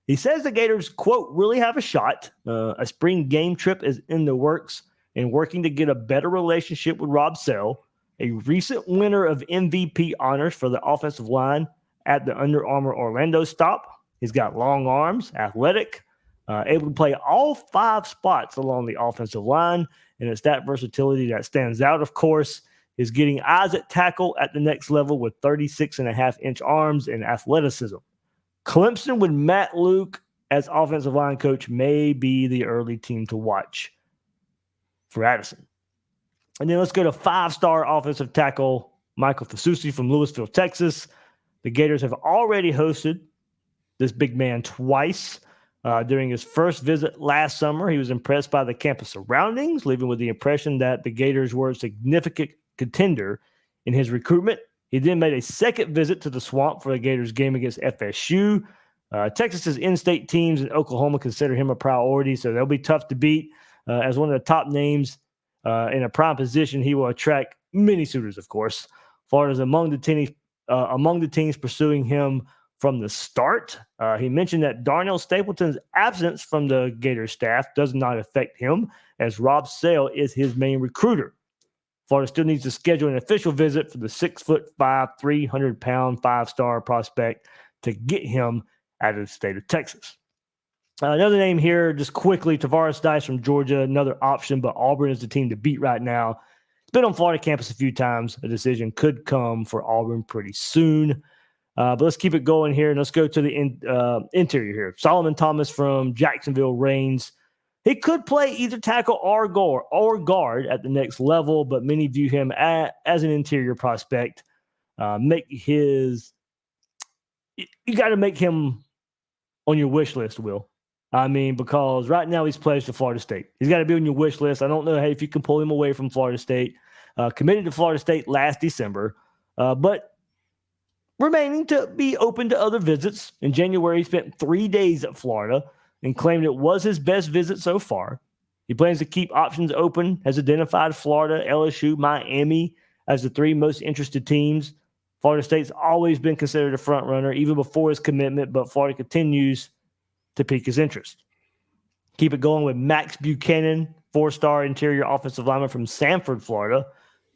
He says the Gators, quote, really have a shot. A spring game trip is in the works and working to get a better relationship with Rob Sell, a recent winner of MVP honors for the offensive line at the Under Armour Orlando stop. He's got long arms, athletic, able to play all 5 spots along the offensive line, and it's that versatility that stands out, of course. Is getting eyes at tackle at the next level with 36.5-inch arms and athleticism. Clemson with Matt Luke as offensive line coach may be the early team to watch for Addison. And then let's go to 5-star offensive tackle Michael Fasusi from Lewisville, Texas. The Gators have already hosted this big man twice. During his first visit last summer, he was impressed by the campus surroundings, leaving with the impression that the Gators were a significant contender in his recruitment. He then made a second visit to the Swamp for the Gators game against FSU. Texas's in-state teams in Oklahoma consider him a priority, so they'll be tough to beat. As one of the top names in a prime position, he will attract many suitors, of course. Florida's among the teams pursuing him from the start. He mentioned that Darnell Stapleton's absence from the Gators staff does not affect him, as Rob Sale is his main recruiter. Florida still needs to schedule an official visit for the 6'5", 300-pound, 5-star prospect to get him out of the state of Texas. Another name here, just quickly, Tavares Dice from Georgia, another option, but Auburn is the team to beat right now. It's been on Florida campus a few times. A decision could come for Auburn pretty soon. But let's keep it going here, and let's go to the interior here. Solomon Thomas from Jacksonville Reigns. He could play either tackle or guard at the next level, but many view him as an interior prospect. You got to make him on your wish list, Will. I mean, because right now he's pledged to Florida State. He's got to be on your wish list. I don't know if you can pull him away from Florida State. Committed to Florida State last December, but remaining to be open to other visits. In January, he spent 3 days at Florida and claimed it was his best visit so far. He plans to keep options open, has identified Florida, LSU, Miami as the 3 most interested teams. Florida State's always been considered a front runner, even before his commitment, but Florida continues to pique his interest. Keep it going with Max Buchanan, 4-star interior offensive lineman from Sanford, Florida.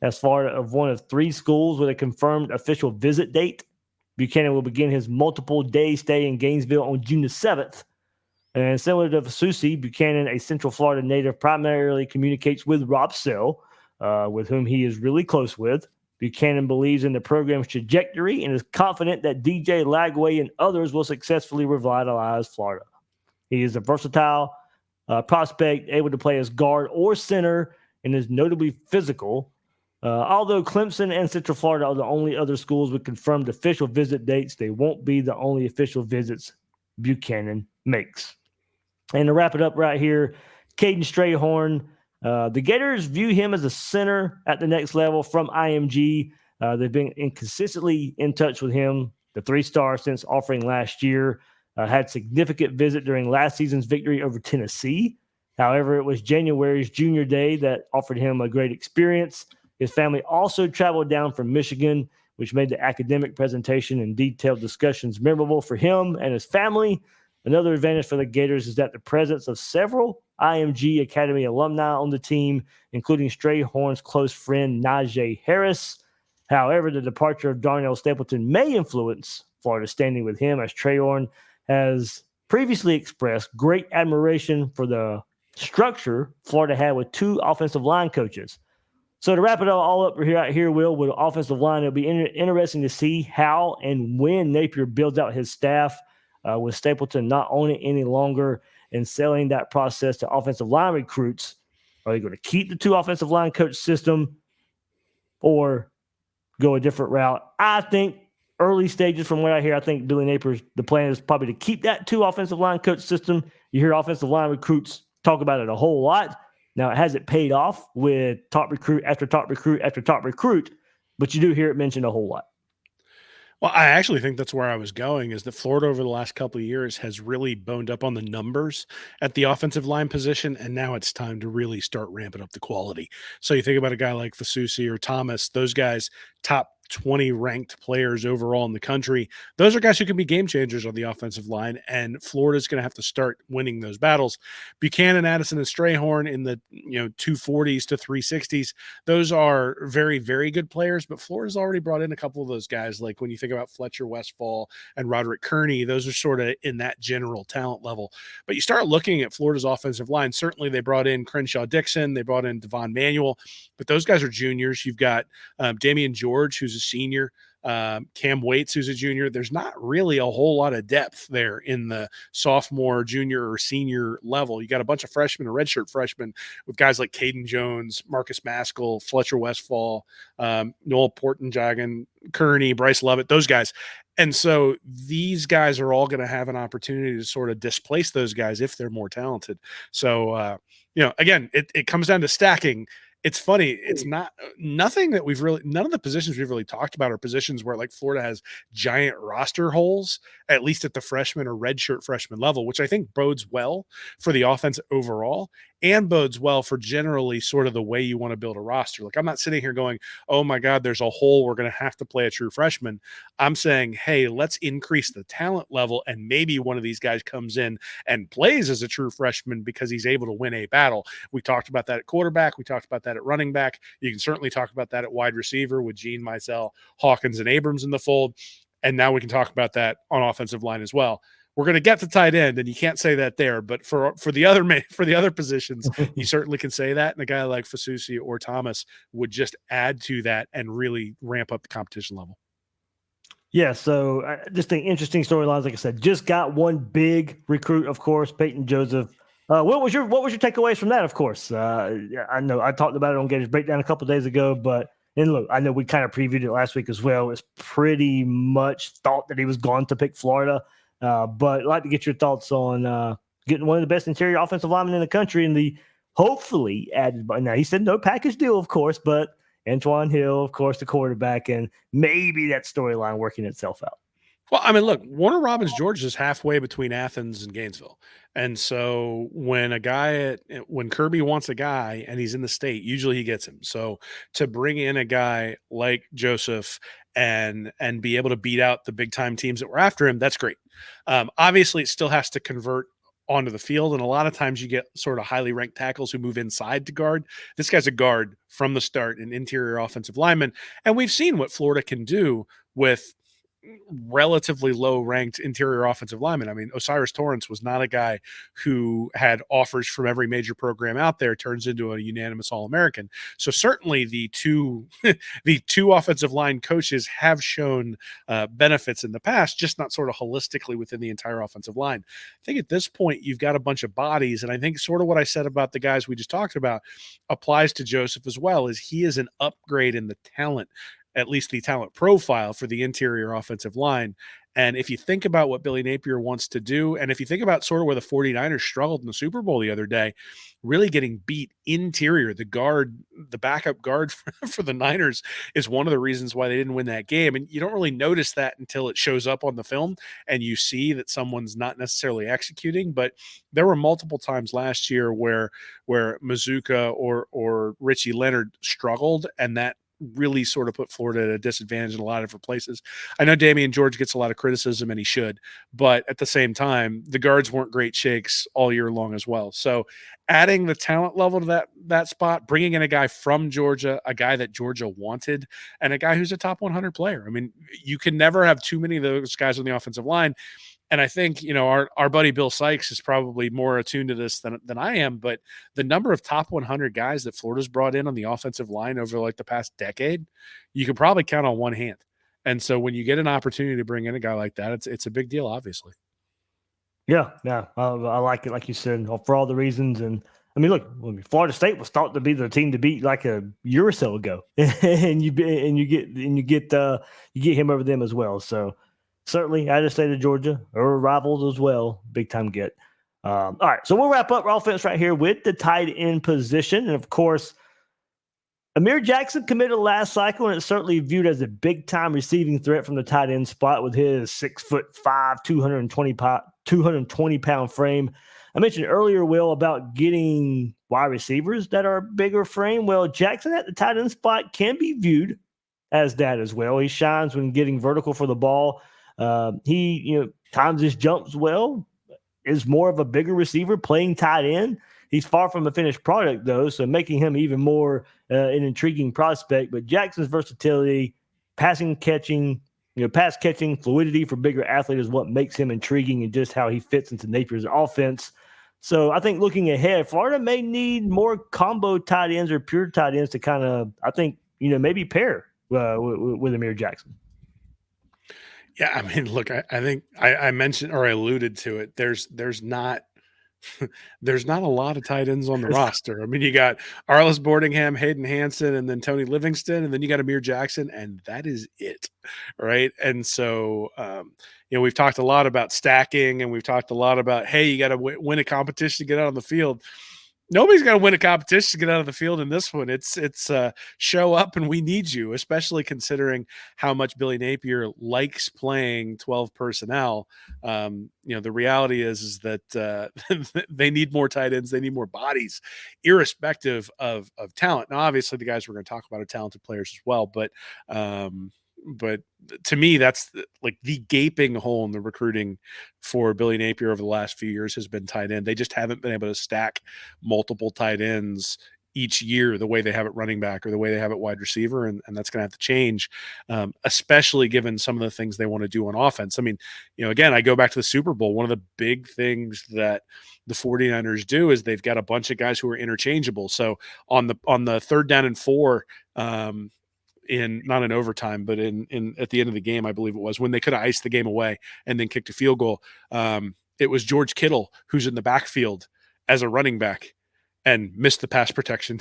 That's Florida of one of 3 schools with a confirmed official visit date. Buchanan will begin his multiple-day stay in Gainesville on June the 7th. And similar to Fasusi, Buchanan, a Central Florida native, primarily communicates with Rob Sell, with whom he is really close with. Buchanan believes in the program's trajectory and is confident that DJ Lagway and others will successfully revitalize Florida. He is a versatile prospect, able to play as guard or center, and is notably physical. Although Clemson and Central Florida are the only other schools with confirmed official visit dates, they won't be the only official visits Buchanan makes. And to wrap it up right here, Kaden Strahorn. The Gators view him as a center at the next level from IMG. They've been consistently in touch with him, the 3-star, since offering last year. Had significant visit during last season's victory over Tennessee. However, it was January's junior day that offered him a great experience. His family also traveled down from Michigan, which made the academic presentation and detailed discussions memorable for him and his family. Another advantage for the Gators is that the presence of several IMG Academy alumni on the team, including Strayhorn's close friend Najee Harris. However, the departure of Darnell Stapleton may influence Florida's standing with him, as Strayhorn has previously expressed great admiration for the structure Florida had with 2 offensive line coaches. So to wrap it all up here, Will, with the offensive line, it'll be interesting to see how and when Napier builds out his staff, with Stapleton not owning it any longer and selling that process to offensive line recruits. Are they going to keep the 2 offensive line coach system or go a different route? I think early stages, from what I hear, I think Billy Napier's, the plan is probably to keep that 2 offensive line coach system. You hear offensive line recruits talk about it a whole lot. Now, it hasn't paid off with top recruit after top recruit after top recruit, but you do hear it mentioned a whole lot. Well, I actually think that's where I was going, is that Florida over the last couple of years has really boned up on the numbers at the offensive line position, and now it's time to really start ramping up the quality. So you think about a guy like Fasusi or Thomas, those guys, top 20 ranked players overall in the country. Those are guys who can be game changers on the offensive line, and Florida's going to have to start winning those battles. Buchanan, Addison, and Strayhorn in the 240s to 360s. Those are very, very good players, but Florida's already brought in a couple of those guys. Like when you think about Fletcher Westfall and Roderick Kearney, those are sort of in that general talent level. But you start looking at Florida's offensive line. Certainly they brought in Crenshaw Dixon, they brought in Devon Manuel, but those guys are juniors. You've got Damian George, who's a senior, Cam Waits, who's a junior. There's not really a whole lot of depth there in the sophomore, junior, or senior level. You got a bunch of freshmen, or redshirt freshmen, with guys like Caden Jones, Marcus Maskell, Fletcher Westfall, Noel Portenjagen, Kearney, Bryce Lovett, those guys. And so these guys are all going to have an opportunity to sort of displace those guys if they're more talented. So, again, it comes down to stacking. it's funny. It's not nothing that none of the positions we've really talked about are positions where like Florida has giant roster holes, at least at the freshman or redshirt freshman level, which I think bodes well for the offense overall and bodes well for generally sort of the way you want to build a roster. Like I'm not sitting here going, oh my God, there's a hole. We're going to have to play a true freshman. I'm saying, hey, let's increase the talent level. And maybe one of these guys comes in and plays as a true freshman because he's able to win a battle. We talked about that at quarterback. We talked about that at running back. You can certainly talk about that at wide receiver with Gene, Mizell, Hawkins, and Abrams in the fold. And now we can talk about that on offensive line as well. We're going to get to tight end, and you can't say that there. But for the other positions, you certainly can say that. And a guy like Fasusi or Thomas would just add to that and really ramp up the competition level. Yeah, so just the interesting storylines. Like I said, just got one big recruit, of course, Peyton Joseph. What was your takeaways from that? Of course, I know I talked about it on Gators Breakdown a couple of days ago, and look, I know we kind of previewed it last week as well. It's pretty much thought that he was going to pick Florida, but I'd like to get your thoughts on getting one of the best interior offensive linemen in the country and the hopefully added. Now he said no package deal, of course, but Antoine Hill, of course, the quarterback, and maybe that storyline working itself out. Well, I mean, look, Warner Robins, Georgia is halfway between Athens and Gainesville. And so when Kirby wants a guy and he's in the state, usually he gets him. So to bring in a guy like Joseph and be able to beat out the big time teams that were after him, that's great. Obviously, it still has to convert onto the field. And a lot of times you get sort of highly ranked tackles who move inside to guard. This guy's a guard from the start, an interior offensive lineman. And we've seen what Florida can do with relatively low ranked interior offensive linemen. I mean, Osiris Torrance was not a guy who had offers from every major program out there, turns into a unanimous All-American. So certainly the two offensive line coaches have shown benefits in the past, just not sort of holistically within the entire offensive line. I think at this point you've got a bunch of bodies, and I think sort of what I said about the guys we just talked about applies to Joseph as well, is he is an upgrade in the talent, at least the talent profile for the interior offensive line. And if you think about what Billy Napier wants to do, and if you think about sort of where the 49ers struggled in the Super Bowl the other day, really getting beat interior, the backup guard for the Niners is one of the reasons why they didn't win that game. And you don't really notice that until it shows up on the film and you see that someone's not necessarily executing. But there were multiple times last year where Mazuka or Richie Leonard struggled, and that really sort of put Florida at a disadvantage in a lot of different places. I know Damian George gets a lot of criticism, and he should, but at the same time, the guards weren't great shakes all year long as well. So adding the talent level to that spot, bringing in a guy from Georgia, a guy that Georgia wanted, and a guy who's a top 100 player. I mean, you can never have too many of those guys on the offensive line. And I think, our buddy Bill Sykes is probably more attuned to this than I am, but the number of top 100 guys that Florida's brought in on the offensive line over like the past decade, you could probably count on one hand. And so when you get an opportunity to bring in a guy like that, it's a big deal, obviously. Yeah. I like it, like you said, for all the reasons. And I mean, look, Florida State was thought to be the team to beat like a year or so ago, and you get him over them as well. So certainly, I just say to Georgia or rivals as well, big time get. All right, so we'll wrap up our offense right here with the tight end position, and of course, Amir Jackson committed last cycle, and it's certainly viewed as a big time receiving threat from the tight end spot with his 6'5", 220 pound frame. I mentioned earlier, Will, about getting wide receivers that are bigger frame. Well, Jackson at the tight end spot can be viewed as that as well. He shines when getting vertical for the ball. He, times his jumps well, is more of a bigger receiver playing tight end. He's far from a finished product, though, so making him even more an intriguing prospect. But Jackson's versatility, pass catching, fluidity for bigger athlete is what makes him intriguing, and just how he fits into Napier's offense. So I think looking ahead, Florida may need more combo tight ends or pure tight ends to kind of, I think, maybe pair with Amir Jackson. Yeah, I mean, look, I think I mentioned or I alluded to it. There's not a lot of tight ends on the roster. I mean, you got Arliss Boardingham, Hayden Hansen, and then Tony Livingston, and then you got Amir Jackson, and that is it, right? And so, we've talked a lot about stacking, and we've talked a lot about, hey, you got to win a competition to get out on the field. Nobody's got to win a competition to get out of the field in this one. It's show up and we need you, especially considering how much Billy Napier likes playing 12 personnel. The reality is that they need more tight ends. They need more bodies, irrespective of talent. Now, obviously, the guys we're going to talk about are talented players as well, but to me, that's like the gaping hole in the recruiting for Billy Napier over the last few years has been tight end. They just haven't been able to stack multiple tight ends each year the way they have it running back or the way they have it wide receiver, and that's going to have to change, especially given some of the things they want to do on offense. I mean, again, I go back to the Super Bowl. One of the big things that the 49ers do is they've got a bunch of guys who are interchangeable. So on the 3rd down and 4, not in overtime, but in at the end of the game, I believe it was, when they could have iced the game away and then kicked a field goal. It was George Kittle who's in the backfield as a running back and missed the pass protection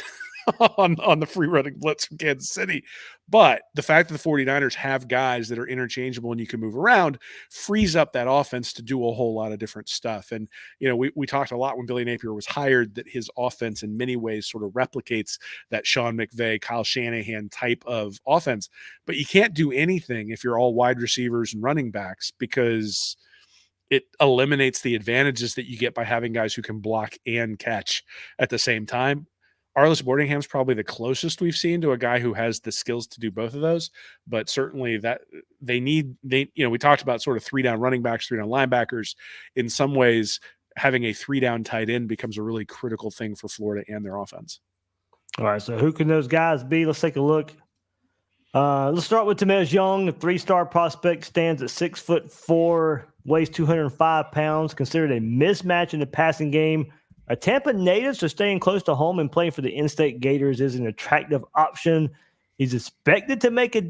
on the free running blitz from Kansas City. But the fact that the 49ers have guys that are interchangeable and you can move around frees up that offense to do a whole lot of different stuff. And, we talked a lot when Billy Napier was hired that his offense in many ways sort of replicates that Sean McVay, Kyle Shanahan type of offense. But you can't do anything if you're all wide receivers and running backs, because it eliminates the advantages that you get by having guys who can block and catch at the same time. Arlis Boardingham's probably the closest we've seen to a guy who has the skills to do both of those, but certainly that we talked about sort of 3-down running backs, 3-down linebackers. In some ways, having a 3-down tight end becomes a really critical thing for Florida and their offense. All right, so who can those guys be? Let's take a look. Let's start with Temez Young, the 3-star prospect, stands at 6'4", weighs 205 pounds, considered a mismatch in the passing game. A Tampa native, so staying close to home and playing for the in-state Gators is an attractive option. He's expected to make a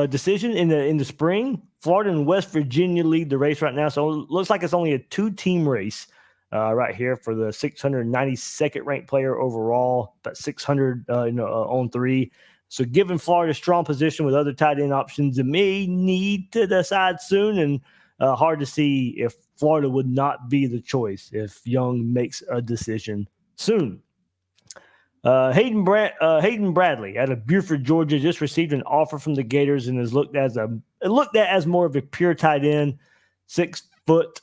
decision in the spring. Florida and West Virginia lead the race right now, so it looks like it's only a 2-team race right here for the 692nd ranked player overall, about 600 on 3. So given Florida's strong position with other tight end options, it may need to decide soon, and hard to see if Florida would not be the choice if Young makes a decision soon. Hayden Bradley out of Beaufort, Georgia, just received an offer from the Gators and is looked at as more of a pure tight end, 6'5",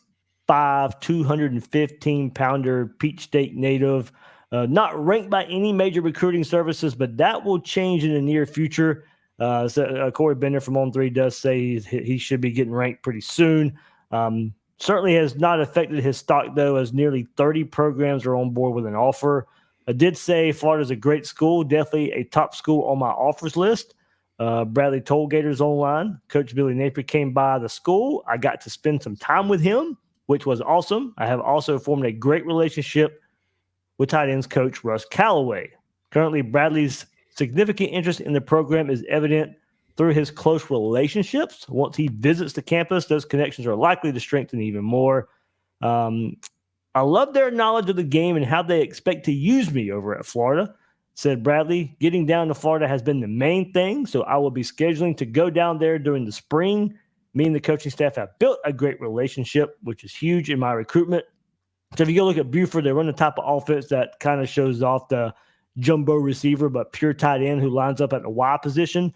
215-pounder, Peach State native. Not ranked by any major recruiting services, but that will change in the near future. Corey Bender from On 3 does say he should be getting ranked pretty soon. Certainly has not affected his stock, though, as nearly 30 programs are on board with an offer. I did say Florida's a great school, definitely a top school on my offers list. Bradley told Gators Online, Coach Billy Napier came by the school. I got to spend some time with him, which was awesome. I have also formed a great relationship with tight ends coach Russ Callaway. Currently, Bradley's significant interest in the program is evident through his close relationships. Once he visits the campus, those connections are likely to strengthen even more. I love their knowledge of the game and how they expect to use me over at Florida, said Bradley. Getting down to Florida has been the main thing, so I will be scheduling to go down there during the spring. Me and the coaching staff have built a great relationship, which is huge in my recruitment. So if you go look at Buford, they run the type of offense that kind of shows off the jumbo receiver, but pure tight end who lines up at the Y position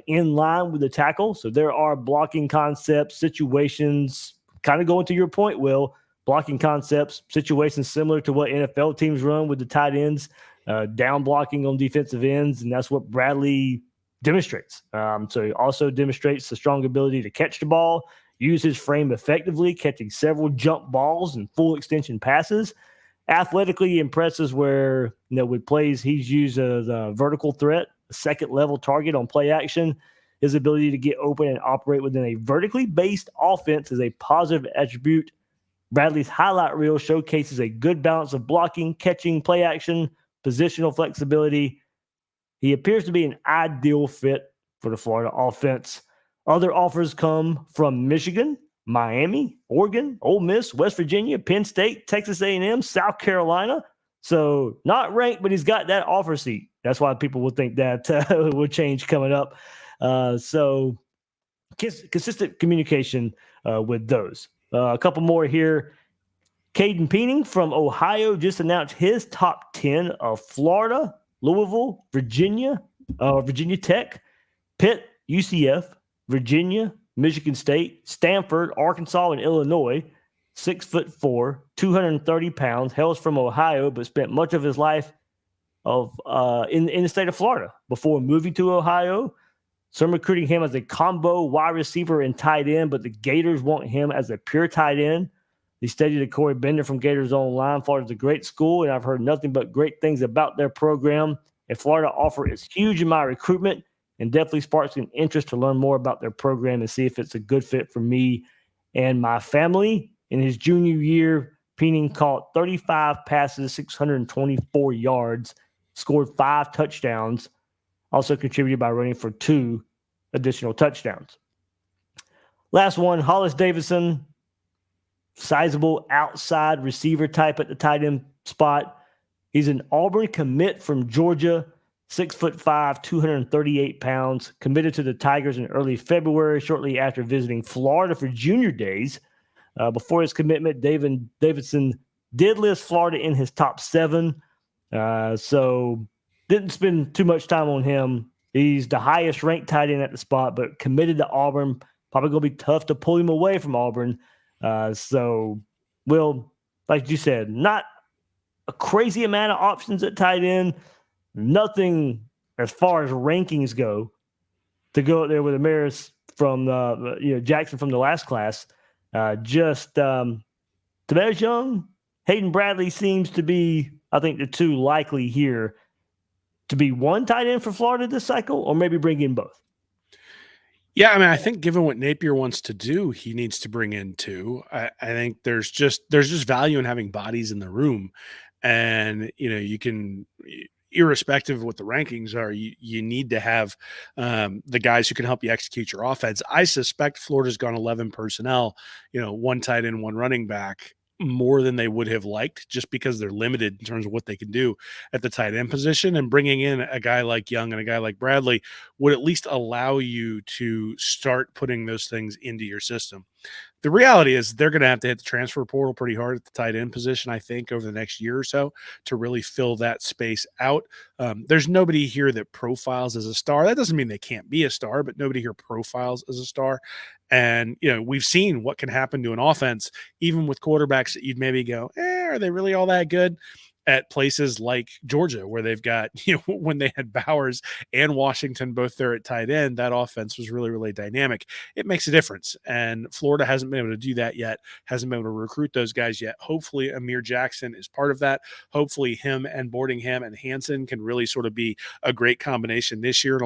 in line with the tackle. So there are blocking concepts, situations, kind of going to your point, Will, blocking concepts, situations similar to what NFL teams run with the tight ends, down blocking on defensive ends, and that's what Bradley demonstrates. So he also demonstrates the strong ability to catch the ball, use his frame effectively, catching several jump balls and full extension passes. Athletically impresses where, with plays he's used as a vertical threat, a second-level target on play action. His ability to get open and operate within a vertically based offense is a positive attribute. Bradley's highlight reel showcases a good balance of blocking, catching, play action, positional flexibility. He appears to be an ideal fit for the Florida offense. Other offers come from Michigan, Miami, Oregon, Ole Miss, West Virginia, Penn State, Texas A&M, South Carolina. So not ranked, but he's got that offer seat. That's why people would think that will change coming up. So consistent communication with those. A couple more here. Caden Peening from Ohio just announced his top 10 of Florida, Louisville, Virginia, Virginia Tech, Pitt, UCF, Virginia, Michigan State, Stanford, Arkansas, and Illinois. 6'4", 230 pounds, hails from Ohio, but spent much of his life in the state of Florida before moving to Ohio. Some recruiting him as a combo wide receiver and tight end, but the Gators want him as a pure tight end. He stated to Corey Bender from Gators Online, Florida's a great school, and I've heard nothing but great things about their program. A Florida offer is huge in my recruitment and definitely sparks an interest to learn more about their program and see if it's a good fit for me and my family. In his junior year, Peening caught 35 passes, 624 yards, scored 5 touchdowns, also contributed by running for 2 additional touchdowns. Last one, Hollis Davidson, sizable outside receiver type at the tight end spot. He's an Auburn commit from Georgia, 6'5", 238 pounds, committed to the Tigers in early February, shortly after visiting Florida for junior days. Before his commitment, Davidson did list Florida in his top 7, so didn't spend too much time on him. He's the highest ranked tight end at the spot, but committed to Auburn. Probably going to be tough to pull him away from Auburn. So, Will, like you said, not a crazy amount of options at tight end. Nothing as far as rankings go to go up there with Amir from Jackson from the last class. Tavares Young, Hayden Bradley seems to be, I think, the 2 likely here to be one tight end for Florida this cycle, or maybe bring in both. Yeah, I mean, I think given what Napier wants to do, he needs to bring in 2. I think there's just value in having bodies in the room, and you can, irrespective of what the rankings are, you need to have the guys who can help you execute your offense. I suspect Florida's gone 11 personnel, 1 tight end, 1 running back, more than they would have liked, just because they're limited in terms of what they can do at the tight end position. And bringing in a guy like Young and a guy like Bradley would at least allow you to start putting those things into your system. The reality is they're going to have to hit the transfer portal pretty hard at the tight end position, I think, over the next year or so to really fill that space out. There's nobody here that profiles as a star. That doesn't mean they can't be a star, but nobody here profiles as a star. And, we've seen what can happen to an offense, even with quarterbacks that you'd maybe go, are they really all that good? At places like Georgia, where they've got, when they had Bowers and Washington both there at tight end, that offense was really, really dynamic. It makes a difference. And Florida hasn't been able to do that yet, hasn't been able to recruit those guys yet. Hopefully Amir Jackson is part of that. Hopefully him and Boardingham and Hansen can really sort of be a great combination this year and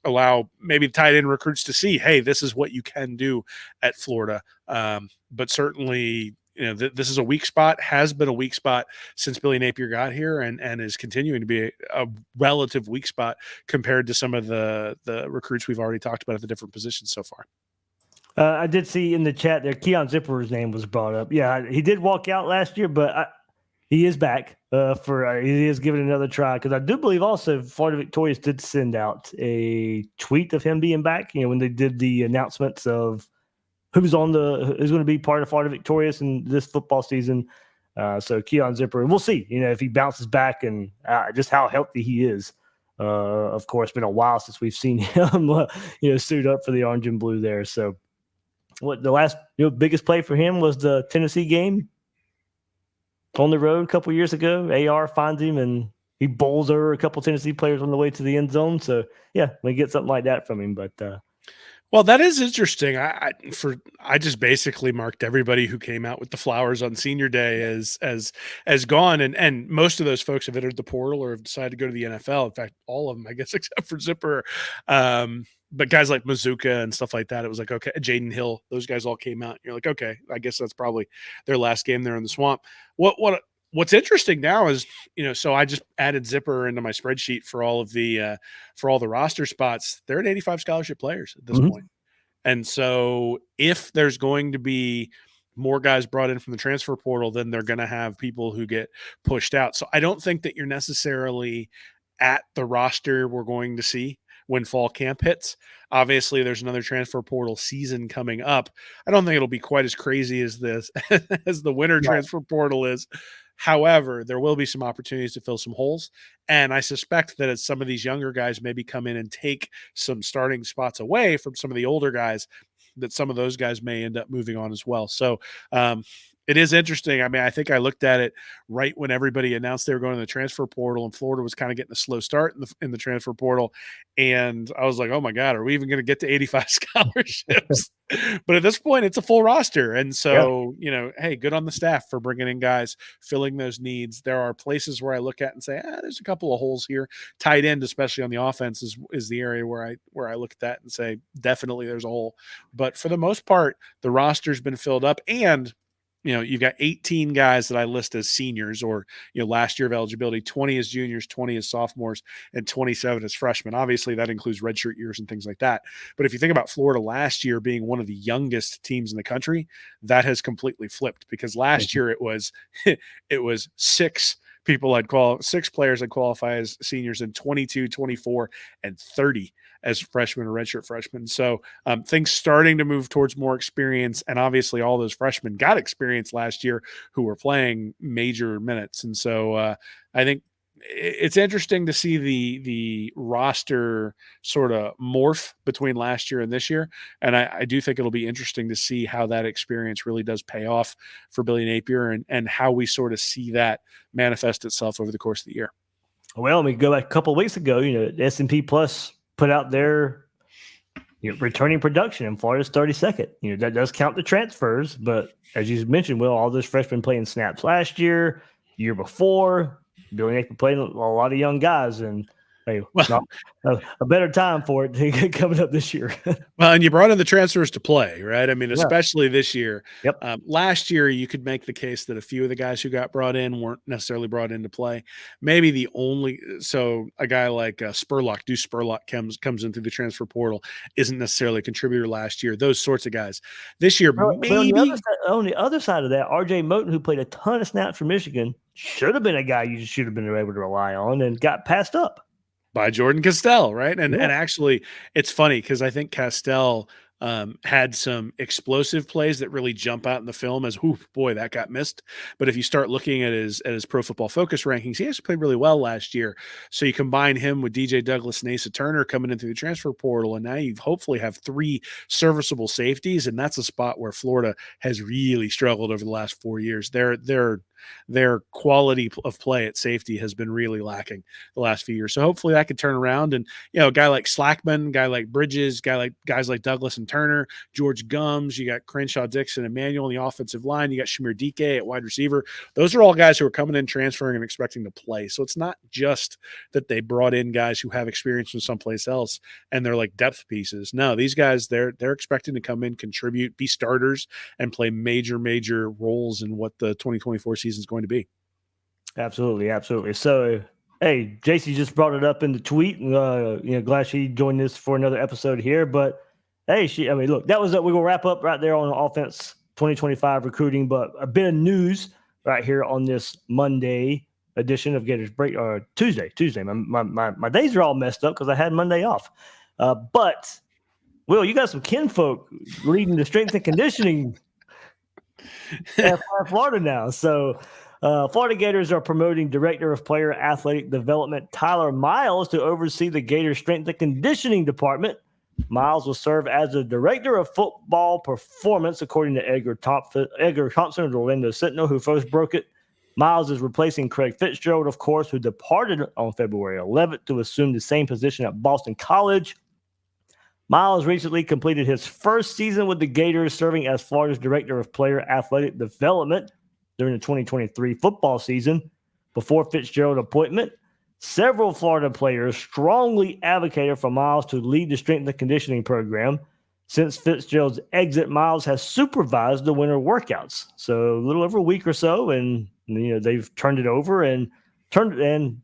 allow maybe the tight end recruits to see, hey, this is what you can do at Florida. But certainly, this is a weak spot, has been a weak spot since Billy Napier got here, and is continuing to be a relative weak spot compared to some of the recruits we've already talked about at the different positions so far. I did see in the chat there, Keon Zipperer's name was brought up. Yeah, he did walk out last year, but he is back he is giving another try, because I do believe also Florida Victorious did send out a tweet of him being back, when they did the announcements of who's going to be part of Florida Victorious in this football season. So Keon Zipperer, we'll see, if he bounces back and just how healthy he is. Of course, been a while since we've seen him, suit up for the orange and blue there. So what the last, biggest play for him was the Tennessee game on the road a couple years ago. AR finds him and he bowls over a couple Tennessee players on the way to the end zone. So yeah, we get something like that from him, but, well, that is interesting. I just basically marked everybody who came out with the flowers on senior day as gone, and most of those folks have entered the portal or have decided to go to the NFL. In fact, all of them, I guess, except for Zipperer. But guys like Mazuka and stuff like that, it was like, okay, Jaden Hill, those guys all came out. And you're like, okay, I guess that's probably their last game there in the swamp. What's interesting now is, so I just added Zipperer into my spreadsheet for all the roster spots. They're at 85 scholarship players at this point. And so if there's going to be more guys brought in from the transfer portal, then they're going to have people who get pushed out. So I don't think that you're necessarily at the roster we're going to see when fall camp hits. Obviously, there's another transfer portal season coming up. I don't think it'll be quite as crazy as this as the winter transfer portal is. However, there will be some opportunities to fill some holes. And I suspect that as some of these younger guys maybe come in and take some starting spots away from some of the older guys, that some of those guys may end up moving on as well. So it is interesting. I mean, I think I looked at it right when everybody announced they were going to the transfer portal, and Florida was kind of getting a slow start in the transfer portal. And I was like, oh my God, are we even going to get to 85 scholarships? But at this point, it's a full roster. And so, hey, good on the staff for bringing in guys, filling those needs. There are places where I look at and say, there's a couple of holes here. Tight end, especially on the offense, is the area where I look at that and say, definitely there's a hole. But for the most part, the roster's been filled up. And you've got 18 guys that I list as seniors or, last year of eligibility, 20 as juniors, 20 as sophomores, and 27 as freshmen. Obviously, that includes redshirt years and things like that. But if you think about Florida last year being one of the youngest teams in the country, that has completely flipped, because last year it was 6 players that qualify as seniors, and 22, 24, and 30 as freshmen or redshirt freshmen. So things starting to move towards more experience. And obviously all those freshmen got experience last year who were playing major minutes. And so I think it's interesting to see the roster sort of morph between last year and this year. And I do think it'll be interesting to see how that experience really does pay off for Billy Napier, and how we sort of see that manifest itself over the course of the year. Well, we go back a couple of weeks ago, the S&P Plus put out their returning production, and Florida's 32nd. That does count the transfers, but as you mentioned, all those freshmen playing snaps last year, year before, Billy Napier playing a lot of young guys, and not a better time for it coming up this year. Well, and you brought in the transfers to play, right? I mean, especially this year. Yep. Last year, you could make the case that a few of the guys who got brought in weren't necessarily brought in to play. Maybe a guy like Deuce Spurlock comes in through the transfer portal, isn't necessarily a contributor last year. Those sorts of guys. This year, maybe. On the other side of that, R.J. Moten, who played a ton of snaps for Michigan, should have been a guy you should have been able to rely on, and got passed up by Jordan Castell, right? And actually, it's funny because I think Castell had some explosive plays that really jump out in the film as, oh boy, that got missed. But if you start looking at his Pro Football Focus rankings, he actually played really well last year. So you combine him with DJ Douglas and Asa Turner coming into the transfer portal, and now you hopefully have 3 serviceable safeties, and that's a spot where Florida has really struggled over the last 4 years. Their quality of play at safety has been really lacking the last few years. So hopefully that could turn around. And, a guy like Slackman, guy like Bridges, guys like Douglas and Turner, George Gums, you got Crenshaw, Dixon, Emmanuel on the offensive line. You got Shamir Dike at wide receiver. Those are all guys who are coming in, transferring, and expecting to play. So it's not just that they brought in guys who have experience from someplace else and they're like depth pieces. No, these guys, they're expecting to come in, contribute, be starters, and play major roles in what the 2024 season is going to be. Absolutely. So, hey, JC just brought it up in the tweet, and glad she joined us for another episode here. But hey, look, that was it. We're gonna wrap up right there on offense 2025 recruiting. But a bit of news right here on this Monday edition of Gators Break, or Tuesday. My days are all messed up because I had Monday off. But Will, you got some kinfolk leading the strength and conditioning at Florida now. So Florida Gators are promoting Director of Player Athletic Development Tyler Miles to oversee the Gators Strength and Conditioning Department. Miles will serve as the Director of Football Performance, according to Edgar Thompson of the Orlando Sentinel, who first broke it. Miles is replacing Craig Fitzgerald, of course, who departed on February 11th to assume the same position at Boston College. Miles recently completed his first season with the Gators, serving as Florida's Director of Player Athletic Development during the 2023 football season. Before Fitzgerald's appointment, several Florida players strongly advocated for Miles to lead the strength and conditioning program. Since Fitzgerald's exit, Miles has supervised the winter workouts. So a little over a week or so, and they've turned it over and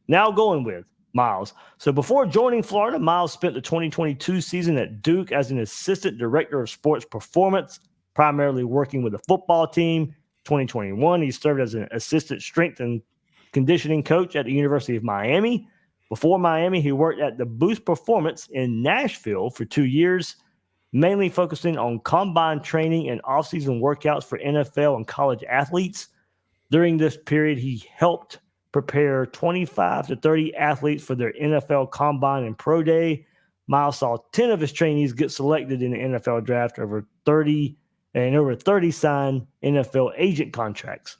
now going with Miles. So before joining Florida, Miles spent the 2022 season at Duke as an assistant director of sports performance, primarily working with the football team. 2021, he served as an assistant strength and conditioning coach at the University of Miami. Before Miami, he worked at the Boost Performance in Nashville for 2 years, mainly focusing on combine training and off-season workouts for NFL and college athletes. During this period, he helped prepare 25 to 30 athletes for their NFL Combine and Pro Day. Miles saw 10 of his trainees get selected in the NFL draft, over 30 signed NFL agent contracts.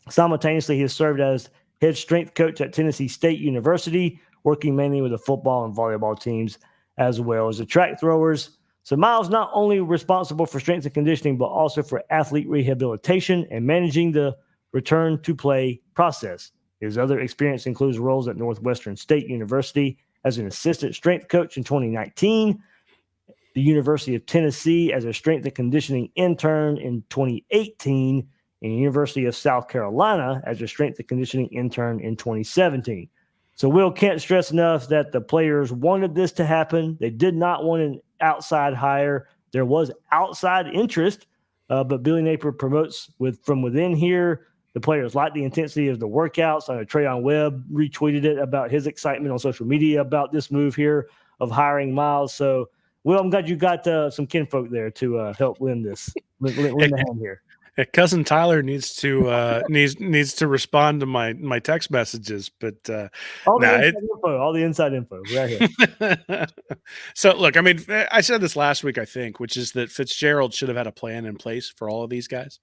Simultaneously, he has served as head strength coach at Tennessee State University, working mainly with the football and volleyball teams as well as the track throwers. So Miles not only responsible for strength and conditioning, but also for athlete rehabilitation and managing the return to play process. His other experience includes roles at Northwestern State University as an assistant strength coach in 2019, the University of Tennessee as a strength and conditioning intern in 2018, and the University of South Carolina as a strength and conditioning intern in 2017. So Will, can't stress enough that the players wanted this to happen. They did not want an outside hire. There was outside interest, but Billy Napier promotes from within here. The players like the intensity of the workouts. Trayon Webb retweeted it about his excitement on social media about this move here of hiring Miles. So, Will, I'm glad you got some kinfolk there to help win the hand here. Cousin Tyler needs to needs to respond to my text messages, but all the inside info right here. So look, I mean, I said this last week, I think, which is that Fitzgerald should have had a plan in place for all of these guys,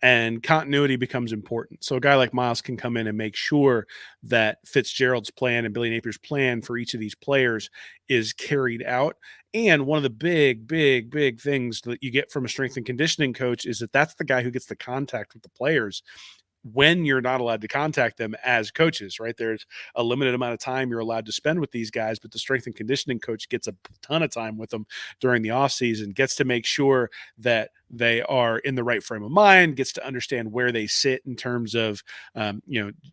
and continuity becomes important. So a guy like Miles can come in and make sure that Fitzgerald's plan and Billy Napier's plan for each of these players is carried out. And one of the big things that you get from a strength and conditioning coach is that that's the guy who gets the contact with the players when you're not allowed to contact them as coaches, right? There's a limited amount of time you're allowed to spend with these guys, but the strength and conditioning coach gets a ton of time with them during the off season, gets to make sure that they are in the right frame of mind, gets to understand where they sit in terms of,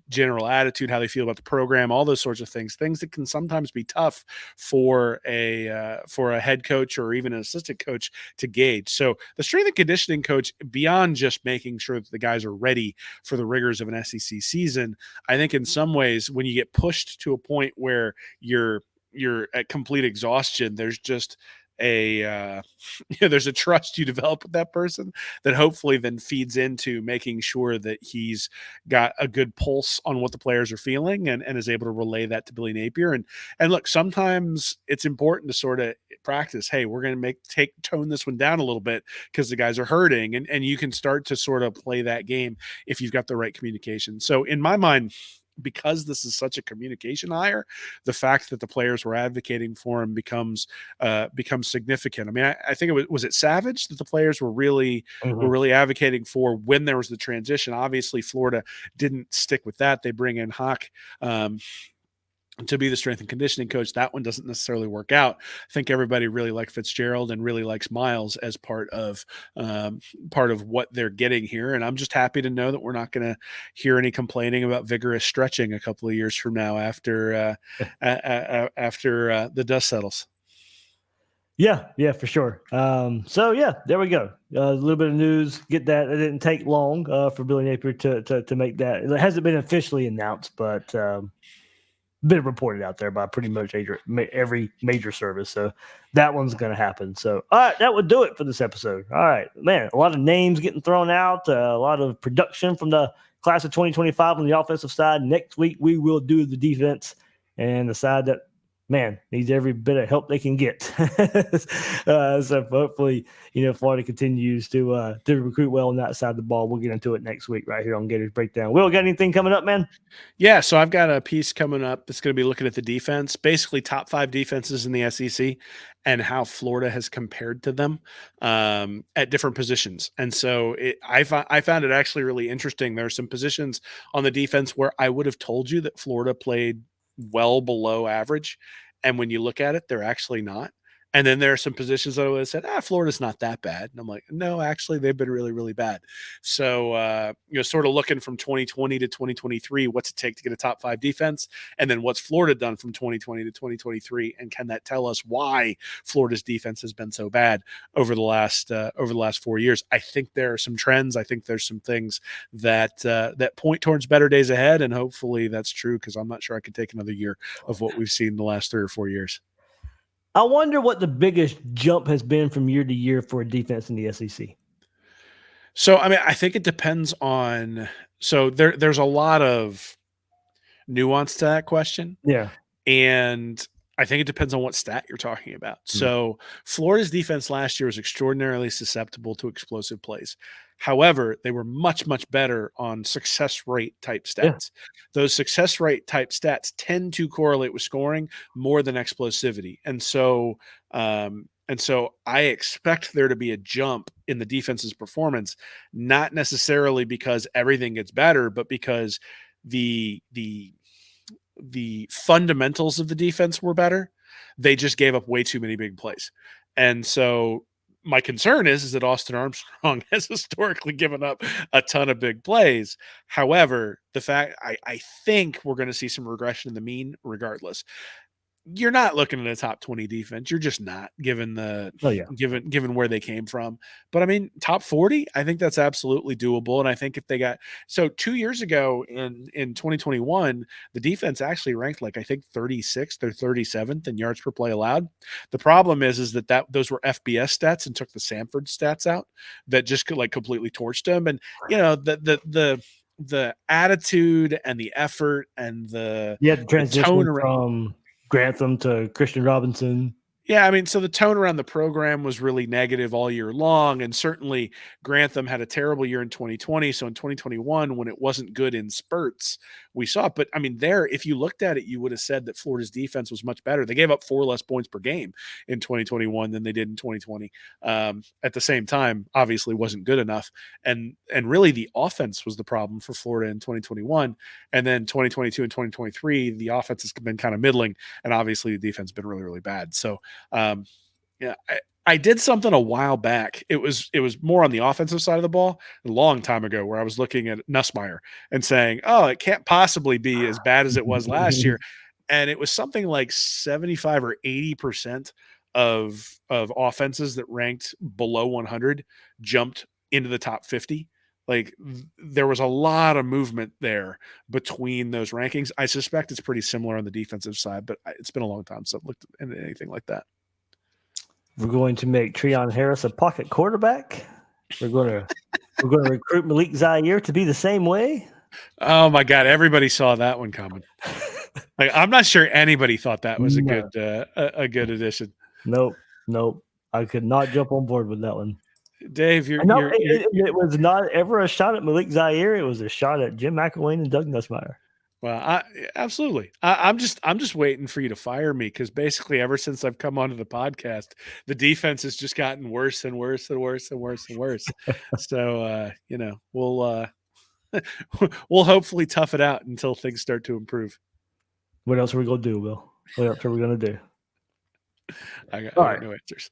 general attitude, how they feel about the program, all those sorts of things that can sometimes be tough for a head coach or even an assistant coach to gauge. So the strength and conditioning coach, beyond just making sure that the guys are ready for the rigors of an SEC season, I think in some ways, when you get pushed to a point where you're at complete exhaustion, there's just there's a trust you develop with that person that hopefully then feeds into making sure that he's got a good pulse on what the players are feeling and is able to relay that to Billy Napier. And look, sometimes it's important to sort of practice, hey, we're going to tone this one down a little bit because the guys are hurting, and you can start to sort of play that game if you've got the right communication. So in my mind, because this is such a communication hire, the fact that the players were advocating for him becomes significant. I mean, I think it was it Savage that the players were really advocating for when there was the transition. Obviously, Florida didn't stick with that. They bring in Hawk to be the strength and conditioning coach. That one doesn't necessarily work out. I think everybody really liked Fitzgerald and really likes Miles as part of what they're getting here. And I'm just happy to know that we're not going to hear any complaining about vigorous stretching a couple of years from now after the dust settles. Yeah, for sure. So yeah, there we go. A little bit of news. Get that. It didn't take long for Billy Napier to make that. It hasn't been officially announced, but been reported out there by pretty much every major service. So that one's going to happen. So, all right, that would do it for this episode. All right, man, a lot of names getting thrown out, a lot of production from the class of 2025 on the offensive side. Next week, we will do the defense and the side that, man, needs every bit of help they can get. So hopefully, Florida continues to recruit well on that side of the ball. We'll get into it next week right here on Gators Breakdown. Will, got anything coming up, man? Yeah, so I've got a piece coming up that's going to be looking at the defense, basically top 5 defenses in the SEC and how Florida has compared to them at different positions. And so I found it actually really interesting. There are some positions on the defense where I would have told you that Florida played well below average. And when you look at it, they're actually not. And then there are some positions that I would have said, Florida's not that bad. And I'm like, no, actually, they've been really, really bad. So, sort of looking from 2020 to 2023, what's it take to get a top 5 defense? And then what's Florida done from 2020 to 2023? And can that tell us why Florida's defense has been so bad over the last 4 years? I think there are some trends. I think there's some things that point towards better days ahead. And hopefully that's true, because I'm not sure I could take another year of what we've seen in the last 3 or 4 years. I wonder what the biggest jump has been from year to year for a defense in the SEC. So, I mean, I think it depends on – so there's a lot of nuance to that question. Yeah. And I think it depends on what stat you're talking about. So Florida's defense last year was extraordinarily susceptible to explosive plays. However, they were much, much better on success rate type stats. Yeah. Those success rate type stats tend to correlate with scoring more than explosivity. And so I expect there to be a jump in the defense's performance, not necessarily because everything gets better, but because the fundamentals of the defense were better. They just gave up way too many big plays. And so my concern is that Austin Armstrong has historically given up a ton of big plays. However, the fact I think we're going to see some regression in the mean regardless. You're not looking at a top 20 defense. You're just not, given given where they came from. But I mean, top 40, I think that's absolutely doable. And I think if they got – so 2 years ago in 2021, the defense actually ranked like I think 36th or 37th in yards per play allowed. The problem is that those were FBS stats and took the Samford stats out that just could like completely torched them. And the attitude and the effort and the transition tone from Grantham to Christian Robinson. Yeah, I mean, so the tone around the program was really negative all year long, and certainly Grantham had a terrible year in 2020. So in 2021, when it wasn't good in spurts, we saw it. But I mean, if you looked at it, you would have said that Florida's defense was much better. They gave up 4 less points per game in 2021 than they did in 2020. At the same time, obviously wasn't good enough. And really the offense was the problem for Florida in 2021. And then 2022 and 2023, the offense has been kind of middling, and obviously the defense has been really, really bad. So I did something a while back. It was more on the offensive side of the ball a long time ago, where I was looking at Nussmeier and saying, oh, it can't possibly be as bad as it was last year. And it was something like 75 or 80% of offenses that ranked below 100 jumped into the top 50. Like there was a lot of movement there between those rankings. I suspect it's pretty similar on the defensive side, but it's been a long time since I've looked at anything like that. We're going to make Treon Harris a pocket quarterback. We're going to recruit Malik Zaire to be the same way. Oh my God! Everybody saw that one coming. Like, I'm not sure anybody thought that was a good addition. Nope. I could not jump on board with that one. Dave, it was not ever a shot at Malik Zaire. It was a shot at Jim McElwain and Doug Nussmeier. Well, absolutely. I'm just waiting for you to fire me, because basically ever since I've come onto the podcast, the defense has just gotten worse and worse and worse and worse and worse. So we'll hopefully tough it out until things start to improve. What else are we gonna do, Will? What else are we gonna do? I got no answers.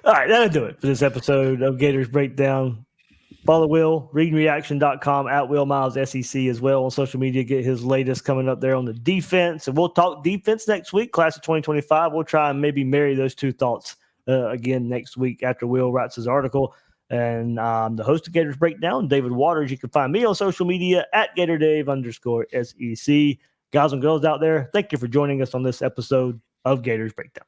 All right, that'll do it for this episode of Gators Breakdown. Follow Will, readingreaction.com, at Will Miles SEC as well on social media. Get his latest coming up there on the defense. And we'll talk defense next week, class of 2025. We'll try and maybe marry those two thoughts again next week after Will writes his article. And the host of Gators Breakdown, David Waters. You can find me on social media at GatorDave_SEC. Guys and girls out there, thank you for joining us on this episode of Gators Breakdown.